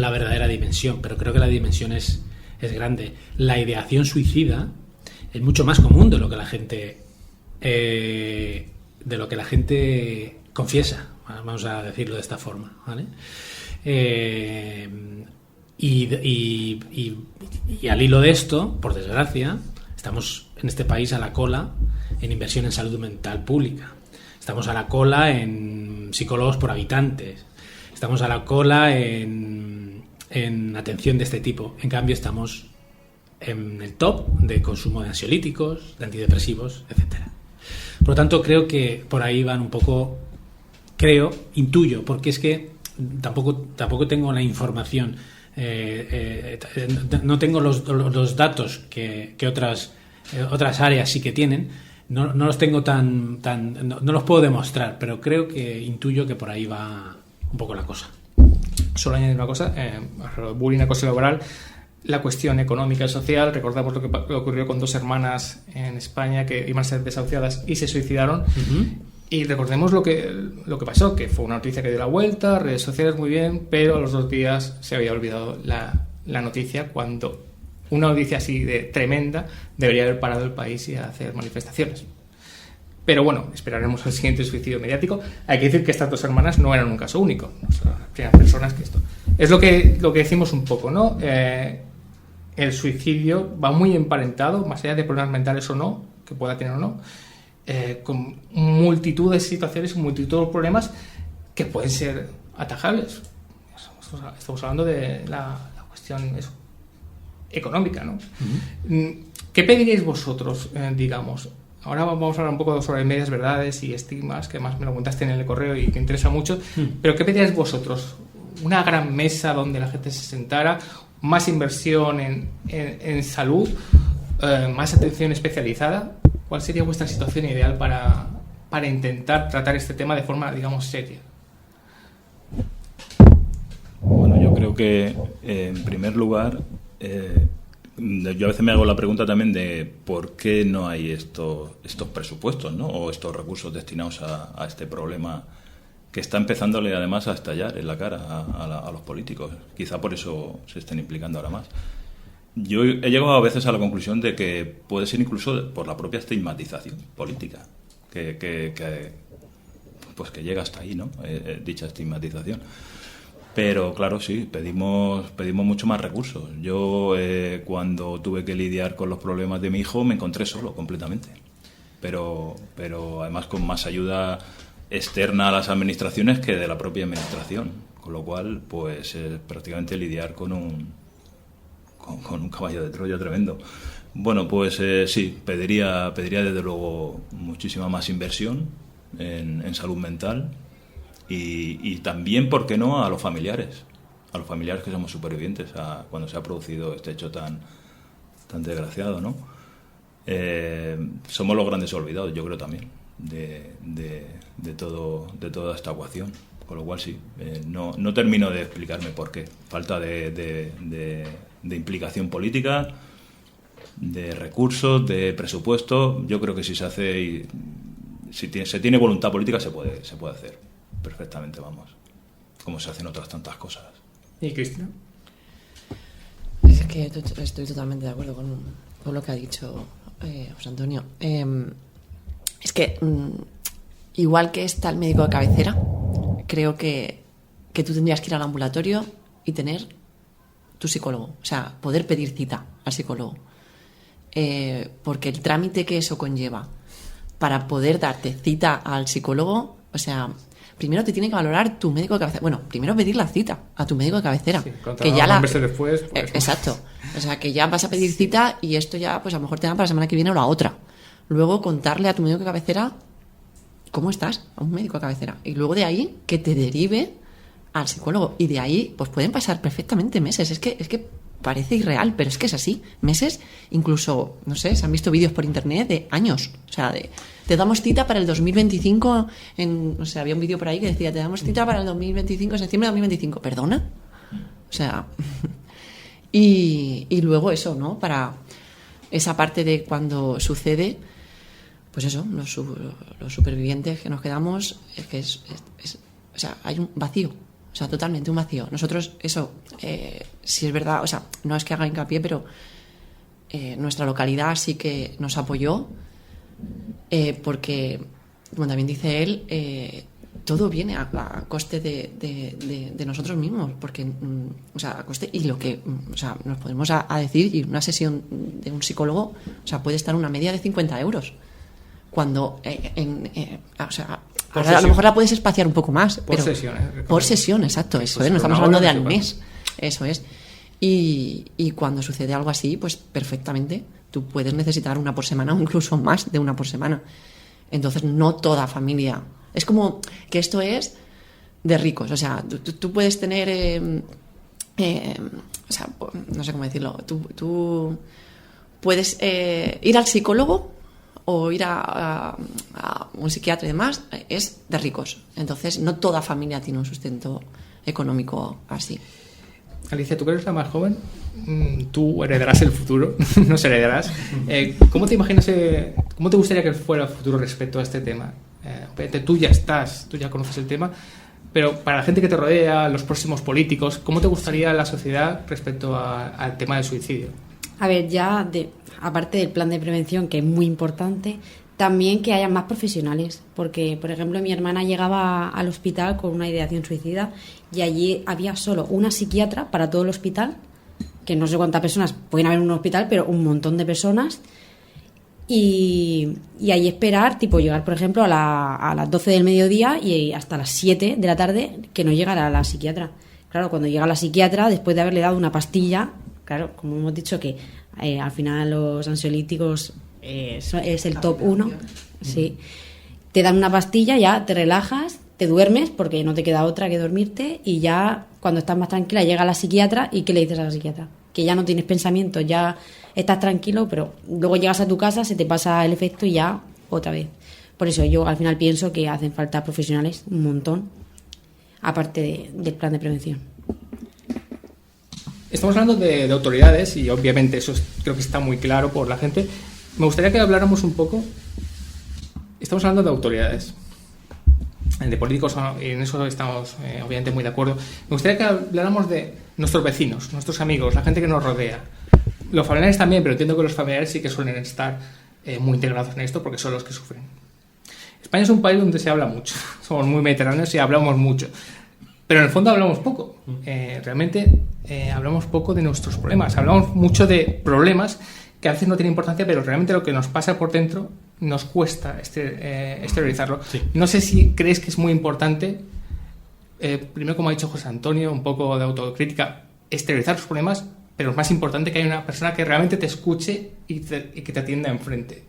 verdadera dimensión, pero creo que la dimensión es grande. La ideación suicida es mucho más común de lo que la gente confiesa, vamos a decirlo de esta forma, ¿vale? Y al hilo de esto, por desgracia, estamos en este país a la cola en inversión en salud mental pública. Estamos a la cola en psicólogos por habitantes. Estamos a la cola en atención de este tipo. En cambio, estamos en el top de consumo de ansiolíticos, de antidepresivos, etcétera. Por lo tanto, creo que por ahí van un poco, intuyo, porque es que tampoco tengo la información, no tengo los datos que otras áreas sí que tienen. No los tengo no los puedo demostrar, pero creo que intuyo que por ahí va un poco la cosa. Solo añadir una cosa, bullying, acoso laboral, la cuestión económica y social. Recordamos lo que ocurrió con 2 hermanas en España que iban a ser desahuciadas y se suicidaron. Uh-huh. Y recordemos lo que pasó, que fue una noticia que dio la vuelta, redes sociales muy bien, pero a los 2 días se había olvidado la noticia, cuando una noticia así de tremenda debería haber parado el país y hacer manifestaciones. Pero bueno, esperaremos al siguiente suicidio mediático. Hay que decir que estas 2 hermanas no eran un caso único, no son las primeras personas que esto. Es lo que decimos un poco, ¿no? El suicidio va muy emparentado, más allá de problemas mentales o no, que pueda tener o no, con multitud de situaciones, multitud de problemas que pueden ser atajables. Estamos hablando de la cuestión económica, ¿no? Uh-huh. ¿Qué pediríais vosotros, digamos? Ahora vamos a hablar un poco sobre medias verdades y estigmas, que además me lo contaste en el correo y que interesa mucho, pero ¿qué pediríais vosotros? Una gran mesa donde la gente se sentara, más inversión en salud, más atención especializada. ¿Cuál sería vuestra situación ideal para intentar tratar este tema de forma, digamos, seria? Bueno, yo creo que en primer lugar, yo a veces me hago la pregunta también de por qué no hay estos presupuestos, ¿no? O estos recursos destinados a este problema que está empezándole además a estallar en la cara a los políticos. Quizá por eso se estén implicando ahora más. Yo he llegado a veces a la conclusión de que puede ser incluso por la propia estigmatización política que llega hasta ahí, ¿no? Dicha estigmatización. Pero claro, sí, pedimos mucho más recursos. Yo cuando tuve que lidiar con los problemas de mi hijo me encontré solo completamente. Pero además con más ayuda externa a las administraciones que de la propia administración. Con lo cual, pues prácticamente lidiar con un caballo de Troya tremendo. Bueno, pues sí, pediría desde luego muchísima más inversión en salud mental Y también, ¿por qué no?, a los familiares que somos supervivientes cuando se ha producido este hecho tan desgraciado, ¿no? Somos los grandes olvidados, yo creo, también de toda esta ecuación. Con lo cual sí, no termino de explicarme por qué. Falta de implicación política, de recursos, de presupuesto. Yo creo que si se hace y si se tiene voluntad política se puede hacer perfectamente, vamos, como se hacen otras tantas cosas. ¿Y Cristina? Es que estoy totalmente de acuerdo con lo que ha dicho José Antonio. Es que igual que está el médico de cabecera, creo que tú tendrías que ir al ambulatorio y tener tu psicólogo, o sea, poder pedir cita al psicólogo, porque el trámite que eso conlleva para poder darte cita al psicólogo, o sea, primero te tiene que valorar tu médico de cabecera. Bueno, primero pedir la cita a tu médico de cabecera. Sí, que ya meses después. Pues, exacto. O sea, que ya vas a pedir cita y esto ya, pues a lo mejor te dan para la semana que viene o la otra. Luego contarle a tu médico de cabecera cómo estás, a un médico de cabecera. Y luego de ahí que te derive al psicólogo. Y de ahí, pues pueden pasar perfectamente meses. Es que parece irreal, pero es que es así. Meses, incluso, no sé, se han visto vídeos por internet de años. O sea, te damos cita para el 2025, no sé, había un vídeo por ahí que decía, te damos cita para el 2025, en septiembre de 2025. ¿Perdona? O sea, y luego eso, ¿no? Para esa parte de cuando sucede, pues eso, los supervivientes que nos quedamos, es que o sea, hay un vacío. O sea, totalmente un vacío. Nosotros, eso, si es verdad, o sea, no es que haga hincapié, pero nuestra localidad sí que nos apoyó, porque, como también dice él, todo viene a coste de nosotros mismos, porque, o sea, a coste, y lo que, o sea, nos podemos a decir, y una sesión de un psicólogo, o sea, puede estar una media de 50 euros. Cuando, o sea, ahora a lo mejor la puedes espaciar un poco más. Por pero sesión. Por sesión, exacto, eso pues es, no estamos hablando de al hora, mes. Eso es. Y cuando sucede algo así, pues perfectamente, tú puedes necesitar una por semana o incluso más de una por semana. Entonces, no toda familia. Es como que esto es de ricos. O sea, tú puedes tener, o sea, no sé cómo decirlo, tú puedes ir al psicólogo o ir a un psiquiatra y demás, es de ricos. Entonces, no toda familia tiene un sustento económico así. Alicia, tú que eres la más joven, tú heredarás el futuro, nos heredarás. ¿Cómo te imaginas, cómo te gustaría que fuera el futuro respecto a este tema? Tú ya conoces el tema, pero para la gente que te rodea, los próximos políticos, ¿cómo te gustaría la sociedad respecto al tema del suicidio? A ver, ya aparte del plan de prevención, que es muy importante, también que haya más profesionales, porque, por ejemplo, mi hermana llegaba al hospital con una ideación suicida y allí había solo una psiquiatra para todo el hospital, que no sé cuántas personas pueden haber en un hospital, pero un montón de personas, y ahí esperar, tipo llegar, por ejemplo, a las 12 del mediodía y hasta las 7 de la tarde que no llegara la psiquiatra. Claro, cuando llega la psiquiatra, después de haberle dado una pastilla, claro, como hemos dicho que al final los ansiolíticos es el top 1, sí. Te dan una pastilla, ya te relajas, te duermes porque no te queda otra que dormirte, y ya cuando estás más tranquila llega la psiquiatra y ¿qué le dices a la psiquiatra? Que ya no tienes pensamientos, ya estás tranquilo, pero luego llegas a tu casa, se te pasa el efecto y ya otra vez. Por eso yo al final pienso que hacen falta profesionales un montón, aparte del plan de prevención. Estamos hablando de autoridades y obviamente eso creo que está muy claro por la gente. Me gustaría que habláramos un poco. Estamos hablando de autoridades, de políticos, y en eso estamos obviamente muy de acuerdo. Me gustaría que habláramos de nuestros vecinos, nuestros amigos, la gente que nos rodea. Los familiares también, pero entiendo que los familiares sí que suelen estar muy integrados en esto porque son los que sufren. España es un país donde se habla mucho, somos muy mediterráneos y hablamos mucho, pero en el fondo hablamos poco. Realmente hablamos poco de nuestros problemas, hablamos mucho de problemas que a veces no tienen importancia, pero realmente lo que nos pasa por dentro nos cuesta exteriorizarlo. Sí. No sé si crees que es muy importante, primero, como ha dicho José Antonio, un poco de autocrítica, exteriorizar los problemas, pero es más importante que haya una persona que realmente te escuche y que te atienda enfrente.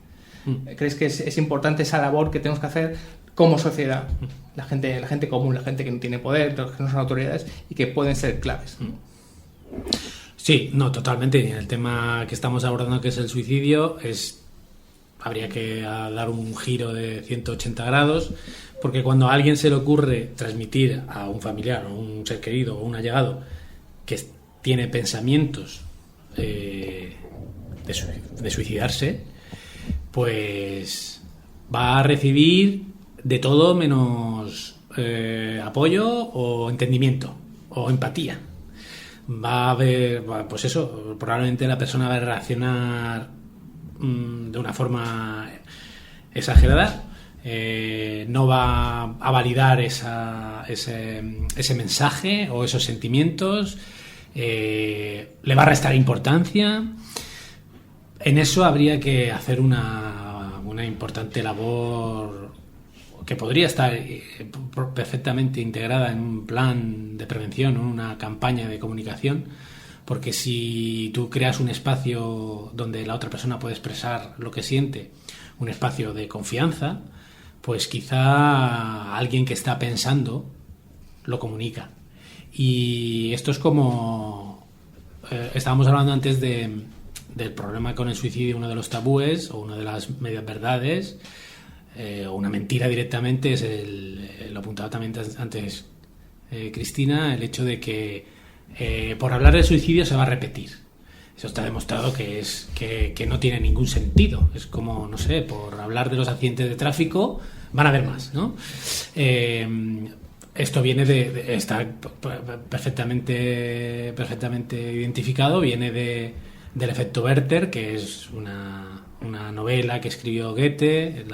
¿Crees que es importante esa labor que tenemos que hacer como sociedad, la gente común, la gente que no tiene poder, los que no son autoridades y que pueden ser claves. Sí, no, totalmente. El tema que estamos abordando, que es el suicidio, habría que dar un giro de 180 grados, porque cuando a alguien se le ocurre transmitir a un familiar o un ser querido o un allegado que tiene pensamientos de suicidarse, pues va a recibir de todo menos apoyo o entendimiento o empatía. Va a haber, pues eso, probablemente la persona va a reaccionar de una forma exagerada, no va a validar ese mensaje o esos sentimientos, le va a restar importancia. En eso habría que hacer una importante labor que podría estar perfectamente integrada en un plan de prevención, una campaña de comunicación, porque si tú creas un espacio donde la otra persona puede expresar lo que siente, un espacio de confianza, pues quizá alguien que está pensando lo comunica. Y esto es como estábamos hablando antes del problema con el suicidio. Uno de los tabúes o una de las medias verdades o una mentira directamente es lo apuntaba también antes Cristina, el hecho de que por hablar del suicidio se va a repetir. Eso está demostrado que no tiene ningún sentido. Es como, no sé, por hablar de los accidentes de tráfico van a haber más, ¿no? Esto viene está perfectamente identificado, viene del efecto Werther, que es una novela que escribió Goethe,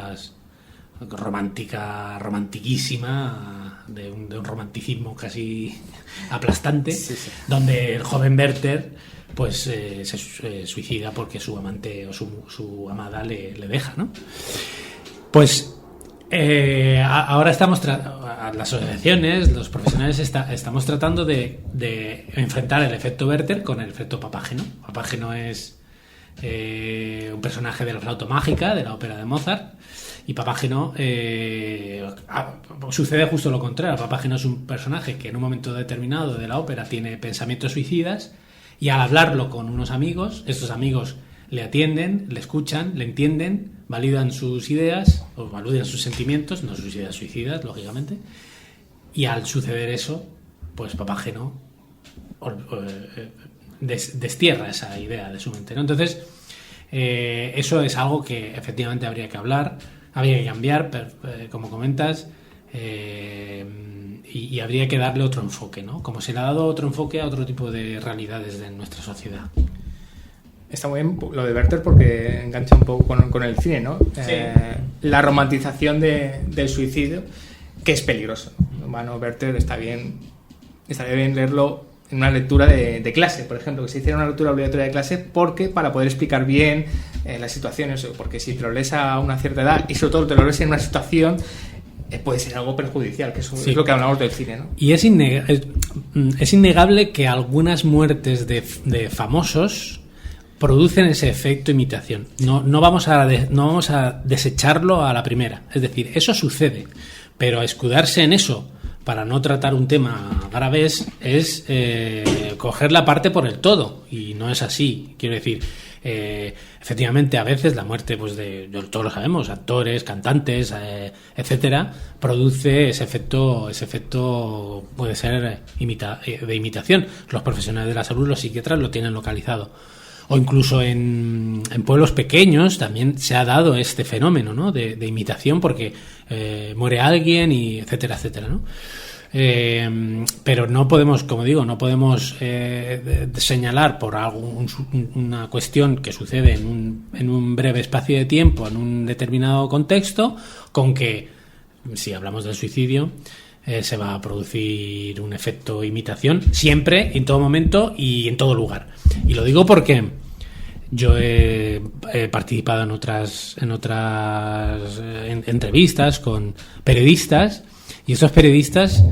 romantiquísima, de un romanticismo casi aplastante, sí. Donde el joven Werther pues se suicida porque su amante o su amada le deja, ¿no? Pues ahora estamos las asociaciones, los profesionales estamos tratando de enfrentar el efecto Werther con el efecto Papageno. Papageno es un personaje de la flauta mágica de la ópera de Mozart, y Papageno sucede justo lo contrario. Papageno es un personaje que en un momento determinado de la ópera tiene pensamientos suicidas, y al hablarlo con unos amigos, estos amigos le atienden, le escuchan, le entienden, validan sus ideas o validan sus sentimientos, no sus ideas suicidas, lógicamente, y al suceder eso, pues Papageno destierra esa idea de su mente, ¿no? Entonces, eso es algo que efectivamente habría que hablar, habría que cambiar, como comentas, y habría que darle otro enfoque, ¿no? Como se le ha dado otro enfoque a otro tipo de realidades de nuestra sociedad. Está muy bien lo de Werther porque engancha un poco con el cine, ¿no? Sí. La romantización del suicidio, que es peligroso, ¿no? Bueno, Werther estaría bien leerlo en una lectura de clase, por ejemplo, que se hiciera una lectura obligatoria de clase, porque para poder explicar bien las situaciones, porque si te lo lees a una cierta edad y sobre todo te lo lees en una situación, puede ser algo perjudicial, que eso sí. Es lo que hablamos del cine, ¿no? Y es innegable que algunas muertes de famosos producen ese efecto imitación. No vamos a desecharlo a la primera. Es decir, eso sucede, pero escudarse en eso para no tratar un tema grave es coger la parte por el todo, y no es así. Quiero decir, efectivamente, a veces la muerte, pues todos lo sabemos, actores, cantantes, etcétera, produce ese efecto puede ser de imitación. Los profesionales de la salud, los psiquiatras, lo tienen localizado. O incluso en pueblos pequeños también se ha dado este fenómeno, ¿no? de imitación, porque muere alguien y etcétera, etcétera, ¿no? Pero no podemos, como digo, señalar por una cuestión que sucede en un breve espacio de tiempo, en un determinado contexto, con que, si hablamos del suicidio, se va a producir un efecto imitación siempre, en todo momento y en todo lugar. Y lo digo porque yo he participado en otras entrevistas con periodistas, y estos periodistas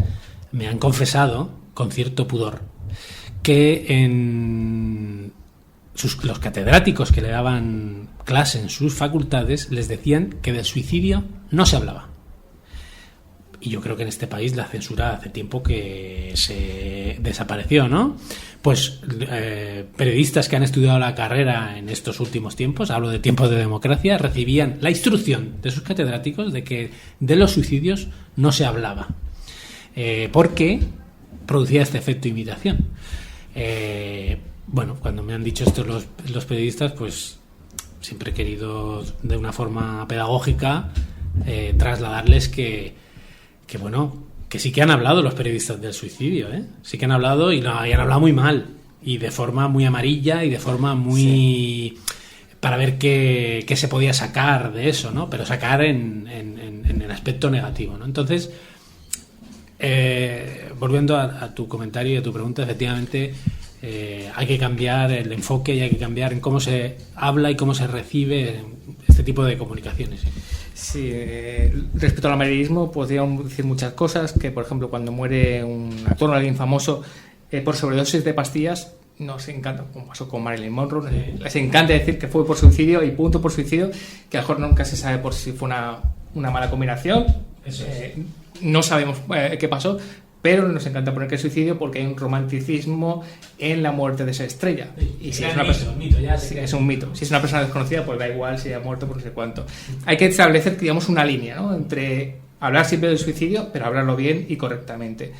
me han confesado con cierto pudor que los catedráticos que le daban clase en sus facultades les decían que del suicidio no se hablaba, y yo creo que en este país la censura hace tiempo que se desapareció, ¿no? Pues periodistas que han estudiado la carrera en estos últimos tiempos, hablo de tiempos de democracia, recibían la instrucción de sus catedráticos de que de los suicidios no se hablaba, porque producía este efecto imitación. Bueno, cuando me han dicho esto los periodistas, pues siempre he querido de una forma pedagógica trasladarles que sí que han hablado los periodistas del suicidio, sí que han hablado y han hablado muy mal y de forma muy amarilla y de forma muy para ver qué se podía sacar de eso, ¿no? Pero sacar en el aspecto negativo, ¿no? Entonces, volviendo a tu comentario y a tu pregunta, efectivamente hay que cambiar el enfoque y hay que cambiar en cómo se habla y cómo se recibe este tipo de comunicaciones. Sí, respecto al amarillismo podríamos decir muchas cosas, que por ejemplo cuando muere un actor o alguien famoso por sobredosis de pastillas, nos encanta, como pasó con Marilyn Monroe, les encanta decir que fue por suicidio y punto por suicidio, que a lo mejor nunca se sabe por si fue una mala combinación. Eso es. No sabemos qué pasó, pero nos encanta poner que es suicidio porque hay un romanticismo en la muerte de esa estrella. Y si es una persona, es un mito. Si es una persona desconocida, pues da igual si ha muerto por no sé cuánto. Hay que establecer, digamos, una línea, ¿no?, entre hablar siempre del suicidio, pero hablarlo bien y correctamente.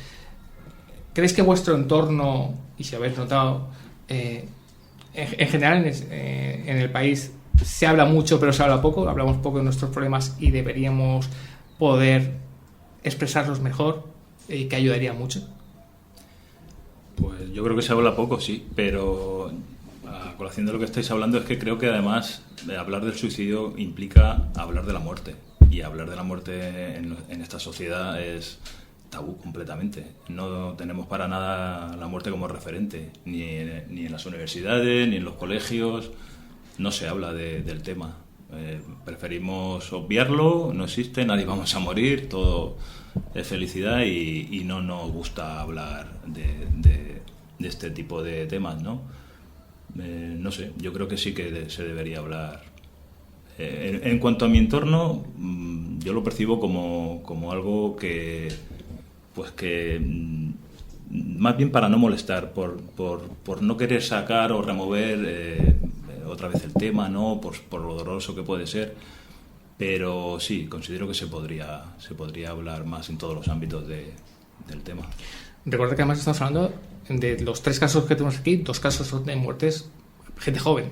¿Creéis que vuestro entorno, y si habéis notado, en general en el país se habla mucho pero se habla poco? Hablamos poco de nuestros problemas y deberíamos poder expresarlos mejor, y que ayudaría mucho. Pues yo creo que se habla poco, sí, pero a colación de lo que estáis hablando es que creo que además de hablar del suicidio implica hablar de la muerte, y hablar de la muerte en esta sociedad es tabú completamente. No tenemos para nada la muerte como referente, ni en las universidades, ni en los colegios. No se habla del tema. Preferimos obviarlo, no existe, nadie vamos a morir, todo es felicidad y no nos gusta hablar de este tipo de temas, ¿no? No sé, yo creo que sí que se debería hablar. En cuanto a mi entorno, yo lo percibo como algo que más bien para no molestar, por no querer sacar o remover otra vez el tema, ¿no?, por lo doloroso que puede ser. Pero sí, considero que se podría hablar más en todos los ámbitos del tema. Recuerda que además estamos hablando de los 3 casos que tenemos aquí, 2 casos son de muertes gente joven.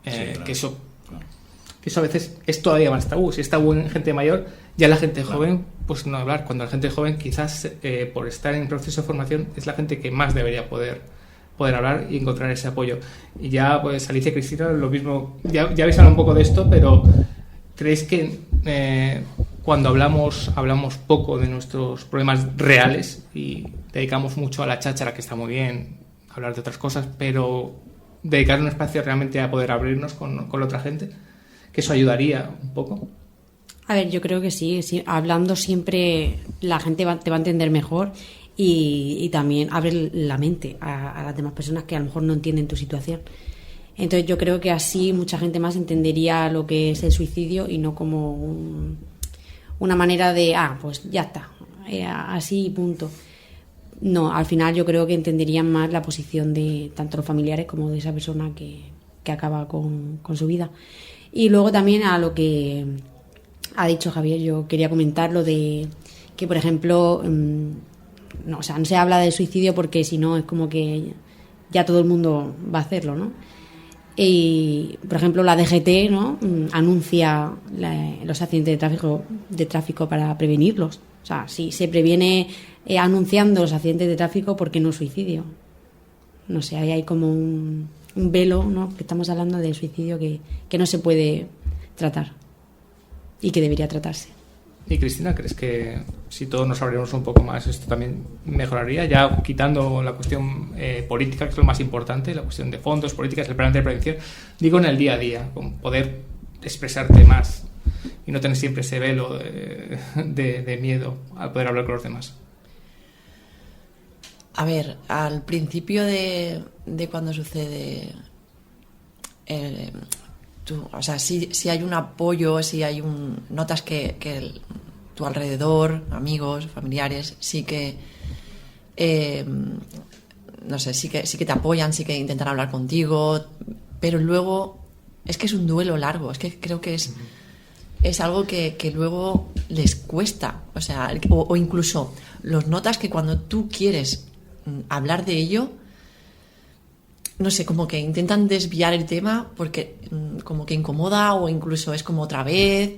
Sí, claro, que eso a veces es todavía más tabú. Si es tabú en gente mayor, ya la gente joven, pues no hablar. Cuando la gente joven, quizás por estar en proceso de formación, es la gente que más debería poder hablar y encontrar ese apoyo. Y ya, pues Alicia y Cristina, lo mismo, ya habéis hablado un poco de esto, pero ¿creéis que cuando hablamos poco de nuestros problemas reales y dedicamos mucho a la cháchara, que está muy bien, hablar de otras cosas, pero dedicar un espacio realmente a poder abrirnos con la otra gente, que eso ayudaría un poco? A ver, yo creo que sí, hablando siempre la gente te va a entender mejor y también abre la mente a las demás personas que a lo mejor no entienden tu situación. Entonces yo creo que así mucha gente más entendería lo que es el suicidio y no como una manera de, pues ya está, así y punto. No, al final yo creo que entenderían más la posición de tanto los familiares como de esa persona que acaba con su vida. Y luego también a lo que ha dicho Javier, yo quería comentar lo de que, por ejemplo, no se habla del suicidio porque si no es como que ya todo el mundo va a hacerlo, ¿no? Y, por ejemplo, la DGT, ¿no?, anuncia los accidentes de tráfico para prevenirlos. O sea, si se previene anunciando los accidentes de tráfico, ¿por qué no suicidio? No sé, ahí hay como un velo, ¿no?, que estamos hablando de suicidio que no se puede tratar y que debería tratarse. Y Cristina, ¿crees que si todos nos abriéramos un poco más esto también mejoraría? Ya quitando la cuestión política, que es lo más importante, la cuestión de fondos, políticas, el plan de prevención, digo en el día a día, con poder expresarte más y no tener siempre ese velo de miedo al poder hablar con los demás. A ver, al principio de cuando sucede, si hay un apoyo, si hay notas que tu alrededor, amigos, familiares, sí que no sé, sí que te apoyan, sí que intentan hablar contigo, pero luego es que es un duelo largo, es que creo que es algo que luego les cuesta, o sea, o incluso los notas que cuando tú quieres hablar de ello, no sé, como que intentan desviar el tema porque como que incomoda o incluso es como otra vez,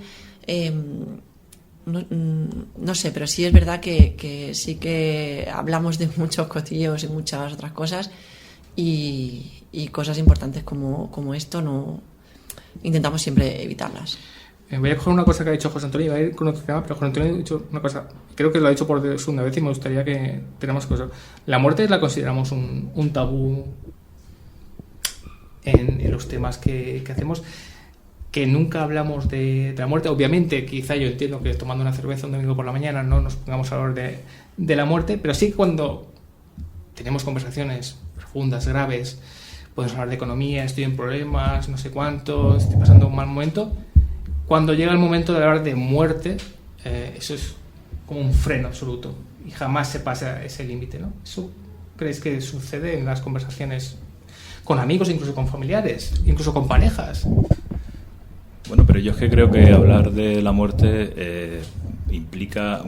no sé, pero sí es verdad que sí que hablamos de muchos cotilleos y muchas otras cosas y cosas importantes como esto no intentamos siempre evitarlas. Voy a coger una cosa que ha dicho José Antonio y voy a ir con otro tema, pero José Antonio ha dicho una cosa, creo que lo ha dicho por segunda vez y me gustaría que tenemos cosas. La muerte la consideramos un tabú en los temas que hacemos, que nunca hablamos de la muerte. Obviamente, quizá yo entiendo que tomando una cerveza un domingo por la mañana no nos pongamos a hablar de la muerte, pero sí que cuando tenemos conversaciones profundas, graves, podemos hablar de economía, estoy en problemas, no sé cuánto, estoy pasando un mal momento. Cuando llega el momento de hablar de muerte, eso es como un freno absoluto y jamás se pasa ese límite, ¿no? ¿Eso creéis que sucede en las conversaciones con amigos, incluso con familiares, incluso con parejas? Bueno, pero yo es que creo que hablar de la muerte implica,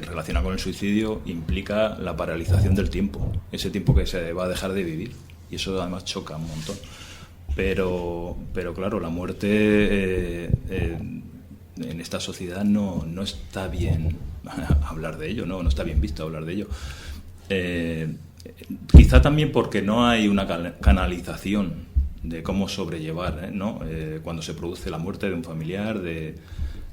relacionado con el suicidio, implica la paralización del tiempo, ese tiempo que se va a dejar de vivir, y eso además choca un montón. Pero claro, la muerte en esta sociedad no está bien hablar de ello, no está bien visto hablar de ello. Quizá también porque no hay una canalización de cómo sobrellevar, ¿no? Cuando se produce la muerte de un familiar,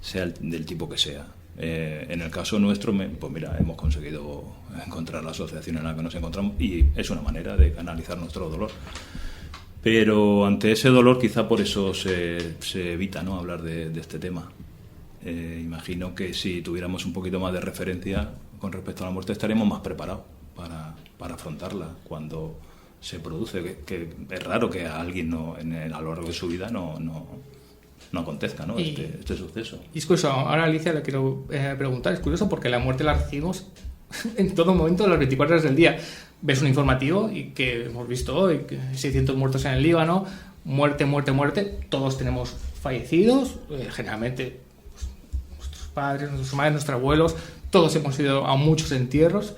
sea del tipo que sea. En el caso nuestro, pues mira, hemos conseguido encontrar la asociación en la que nos encontramos y es una manera de canalizar nuestro dolor. Pero ante ese dolor quizá por eso se evita, ¿no?, hablar de este tema. Imagino que si tuviéramos un poquito más de referencia con respecto a la muerte estaríamos más preparados para afrontarla cuando se produce, que es raro que a alguien a lo largo de su vida no acontezca, ¿no?, este suceso. Y es curioso, ahora Alicia le quiero preguntar, es curioso porque la muerte la recibimos en todo momento, las 24 horas del día. Ves un informativo y que hemos visto hoy, que 600 muertos en el Líbano, muerte, todos tenemos fallecidos, generalmente pues, nuestros padres, nuestras madres, nuestros abuelos, todos hemos ido a muchos entierros.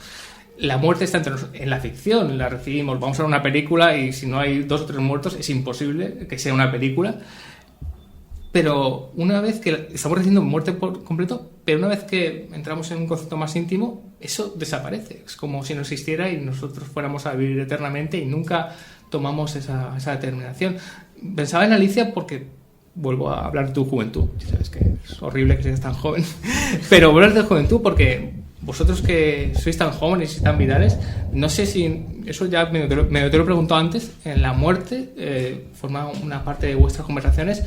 La muerte está en la ficción, la recibimos, vamos a ver una película y si no hay 2 o 3 muertos es imposible que sea una película. Pero una vez que estamos recibiendo muerte por completo, pero una vez que entramos en un concepto más íntimo, eso desaparece. Es como si no existiera y nosotros fuéramos a vivir eternamente y nunca tomamos esa determinación. Pensaba en Alicia porque vuelvo a hablar de tu juventud. Sabes que es horrible que seas tan joven, pero vuelvo a hablar de juventud porque vosotros que sois tan jóvenes y tan vitales, no sé si eso ya me te lo he preguntado antes, en la muerte forma una parte de vuestras conversaciones.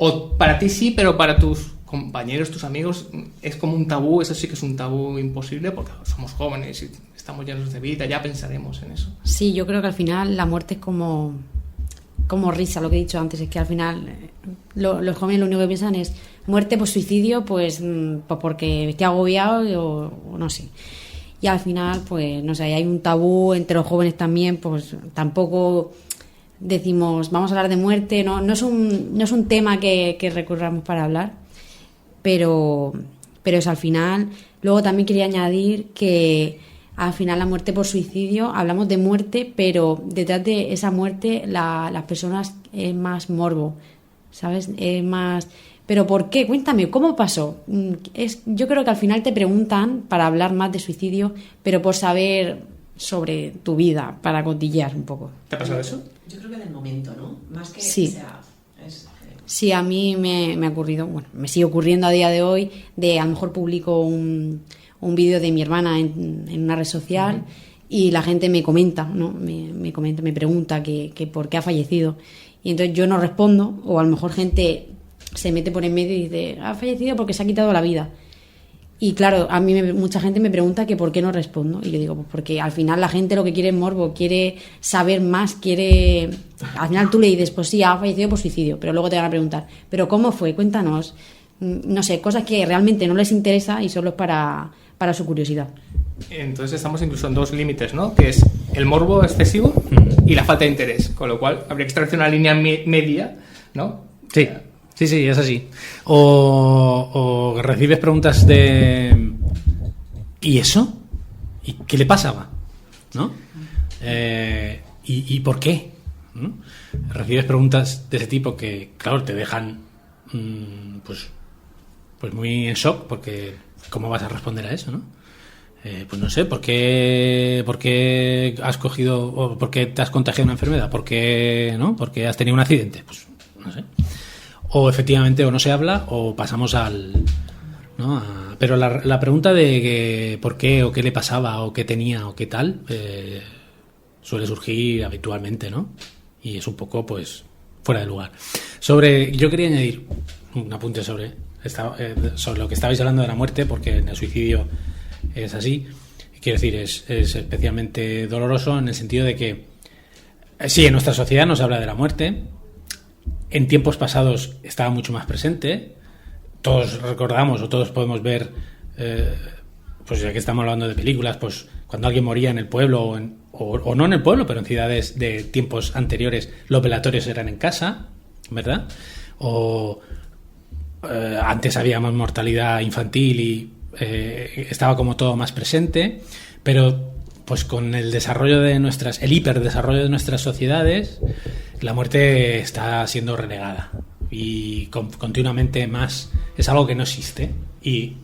O para ti sí, pero para tus compañeros, tus amigos, es como un tabú. Eso sí que es un tabú imposible porque somos jóvenes y estamos llenos de vida, ya pensaremos en eso. Sí, yo creo que al final la muerte es como risa, lo que he dicho antes, es que al final los jóvenes lo único que piensan es muerte por suicidio, pues porque estoy agobiado o no sé. Y al final, pues no sé, hay un tabú entre los jóvenes también, pues tampoco decimos vamos a hablar de muerte, no es un tema que recurramos para hablar, pero eso al final. Luego también quería añadir que al final la muerte por suicidio, hablamos de muerte, pero detrás de esa muerte las personas es más morbo, ¿sabes? Es más, ¿pero por qué? Cuéntame, ¿cómo pasó? Yo creo que al final te preguntan para hablar más de suicidio, pero por saber sobre tu vida, para cotillear un poco. ¿Te ha pasado eso? Yo creo que del momento, ¿no? Más que sí. Sea... Sí, a mí me ha ocurrido, bueno, me sigue ocurriendo a día de hoy, a lo mejor publico un vídeo de mi hermana en una red social y la gente me comenta, ¿no? Me comenta, me pregunta que por qué ha fallecido. Y entonces yo no respondo, o a lo mejor gente se mete por en medio y dice, ha fallecido porque se ha quitado la vida. Y claro, a mí mucha gente me pregunta que por qué no respondo. Y yo digo, pues porque al final la gente lo que quiere es morbo, quiere saber más, quiere... Al final tú le dices, pues sí, ha fallecido por suicidio, pero luego te van a preguntar, ¿pero cómo fue? Cuéntanos. no sé, cosas que realmente no les interesa y solo es para su curiosidad. Entonces estamos incluso en dos límites, ¿no? Que es el morbo excesivo y la falta de interés, con lo cual habría que establecer una línea media, ¿no? Sí, es así. O recibes preguntas de ¿y eso? ¿Y qué le pasaba? ¿No? ¿Y por qué? ¿No? Recibes preguntas de ese tipo que, claro, te dejan pues muy en shock, porque ¿cómo vas a responder a eso, no? Pues no sé, ¿por qué has cogido o por qué te has contagiado una enfermedad? ¿Por qué, no? ¿Porque has tenido un accidente? Pues no sé. O efectivamente o no se habla o pasamos ¿no? Pero la pregunta de que por qué o qué le pasaba o qué tenía o qué tal suele surgir habitualmente, ¿no? Y es un poco pues fuera de lugar. Yo quería añadir un apunte sobre lo que estabais hablando de la muerte, porque en el suicidio es así. Quiero decir, es especialmente doloroso en el sentido de que sí, en nuestra sociedad nos habla de la muerte. En tiempos pasados estaba mucho más presente. Todos recordamos o todos podemos ver, pues ya que estamos hablando de películas, pues cuando alguien moría en el pueblo o no en el pueblo, pero en ciudades de tiempos anteriores, los velatorios eran en casa, ¿verdad? O antes había más mortalidad infantil y estaba como todo más presente, pero pues con el desarrollo el hiperdesarrollo de nuestras sociedades, la muerte está siendo relegada y continuamente más es algo que no existe y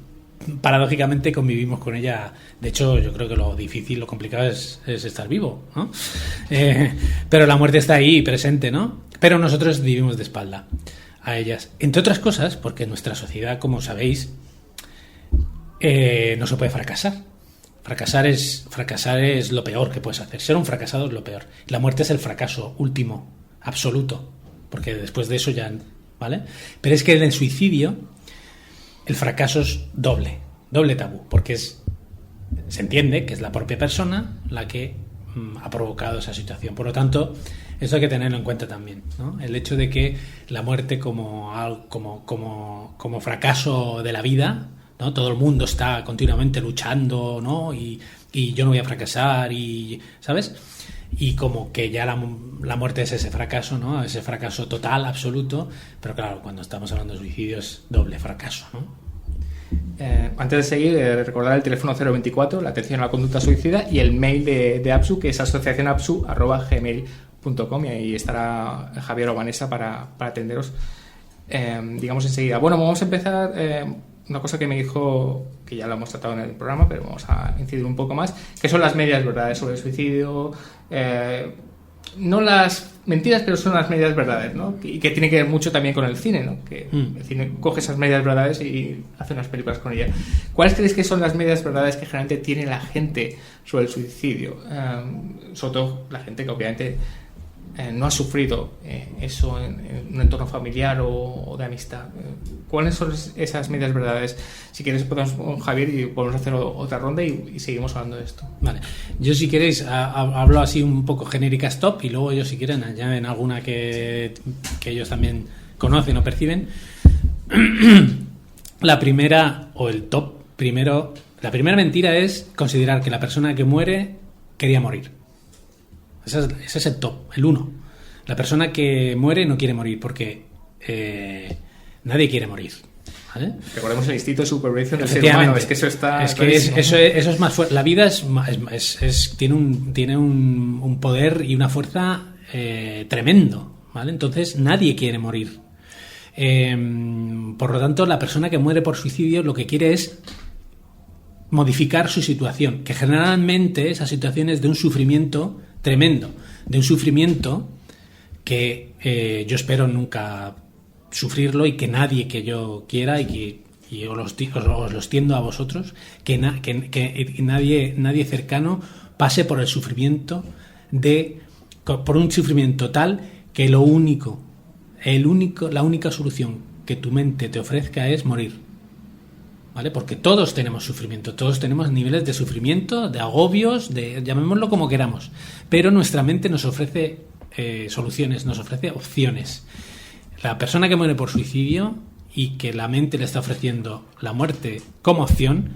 paradójicamente convivimos con ella. De hecho, yo creo que lo difícil, lo complicado es estar vivo, ¿no? Pero la muerte está ahí presente, ¿no? Pero nosotros vivimos de espalda a ellas, entre otras cosas porque en nuestra sociedad, como sabéis, no se puede fracasar. Fracasar es lo peor que puedes hacer. Ser un fracasado es lo peor. La muerte es el fracaso último, absoluto, porque después de eso ya, ¿vale? Pero es que en el suicidio el fracaso es doble tabú, porque se entiende que es la propia persona la que ha provocado esa situación. Por lo tanto, eso hay que tenerlo en cuenta también, ¿no? El hecho de que la muerte como fracaso de la vida, ¿no? Todo el mundo está continuamente luchando, ¿no? Y yo no voy a fracasar, y ¿sabes? Y como que ya la muerte es ese fracaso, ¿no? Ese fracaso total, absoluto. Pero claro, cuando estamos hablando de suicidio es doble fracaso, ¿no? Antes de seguir, recordar el teléfono 024, la atención a la conducta suicida, y el mail de APSU, que es asociacionapsu@gmail.com, y ahí estará Javier o Vanessa para atenderos, digamos, enseguida. Bueno, vamos a empezar. Una cosa que me dijo, que ya lo hemos tratado en el programa, pero vamos a incidir un poco más, que son las medias verdades sobre el suicidio. No las mentiras, pero son las medias verdades, ¿no? Y que tiene que ver mucho también con el cine, ¿no? Que el cine coge esas medias verdades y hace unas películas con ellas. ¿Cuáles creéis que son las medias verdades que generalmente tiene la gente sobre el suicidio? Sobre todo la gente que obviamente no ha sufrido eso en un entorno familiar o de amistad. ¿Cuáles son esas medias verdades? Si queréis podemos con Javier y podemos hacer otra ronda y seguimos hablando de esto. Vale. Yo, si queréis, hablo así un poco genéricas top, y luego ellos, si quieren, añaden alguna que ellos también conocen o perciben. La primera, o el top primero, la primera mentira es considerar que la persona que muere quería morir. Ese es el top, el 1. La persona que muere no quiere morir porque nadie quiere morir, ¿vale? Recordemos el instinto de supervivencia del ser humano. Es que eso está. Es que eso es más fuerte. La vida tiene un poder y una fuerza tremendo, ¿vale? Entonces nadie quiere morir. Por lo tanto, la persona que muere por suicidio lo que quiere es modificar su situación, que generalmente esa situación es de un sufrimiento tremendo, de un sufrimiento que yo espero nunca sufrirlo, y que nadie que yo quiera, y os lo extiendo a vosotros, que nadie cercano pase por el sufrimiento por un sufrimiento tal que la única solución que tu mente te ofrezca es morir. ¿Vale? Porque todos tenemos sufrimiento, todos tenemos niveles de sufrimiento, de agobios, llamémoslo como queramos, pero nuestra mente nos ofrece soluciones, nos ofrece opciones. La persona que muere por suicidio, y que la mente le está ofreciendo la muerte como opción,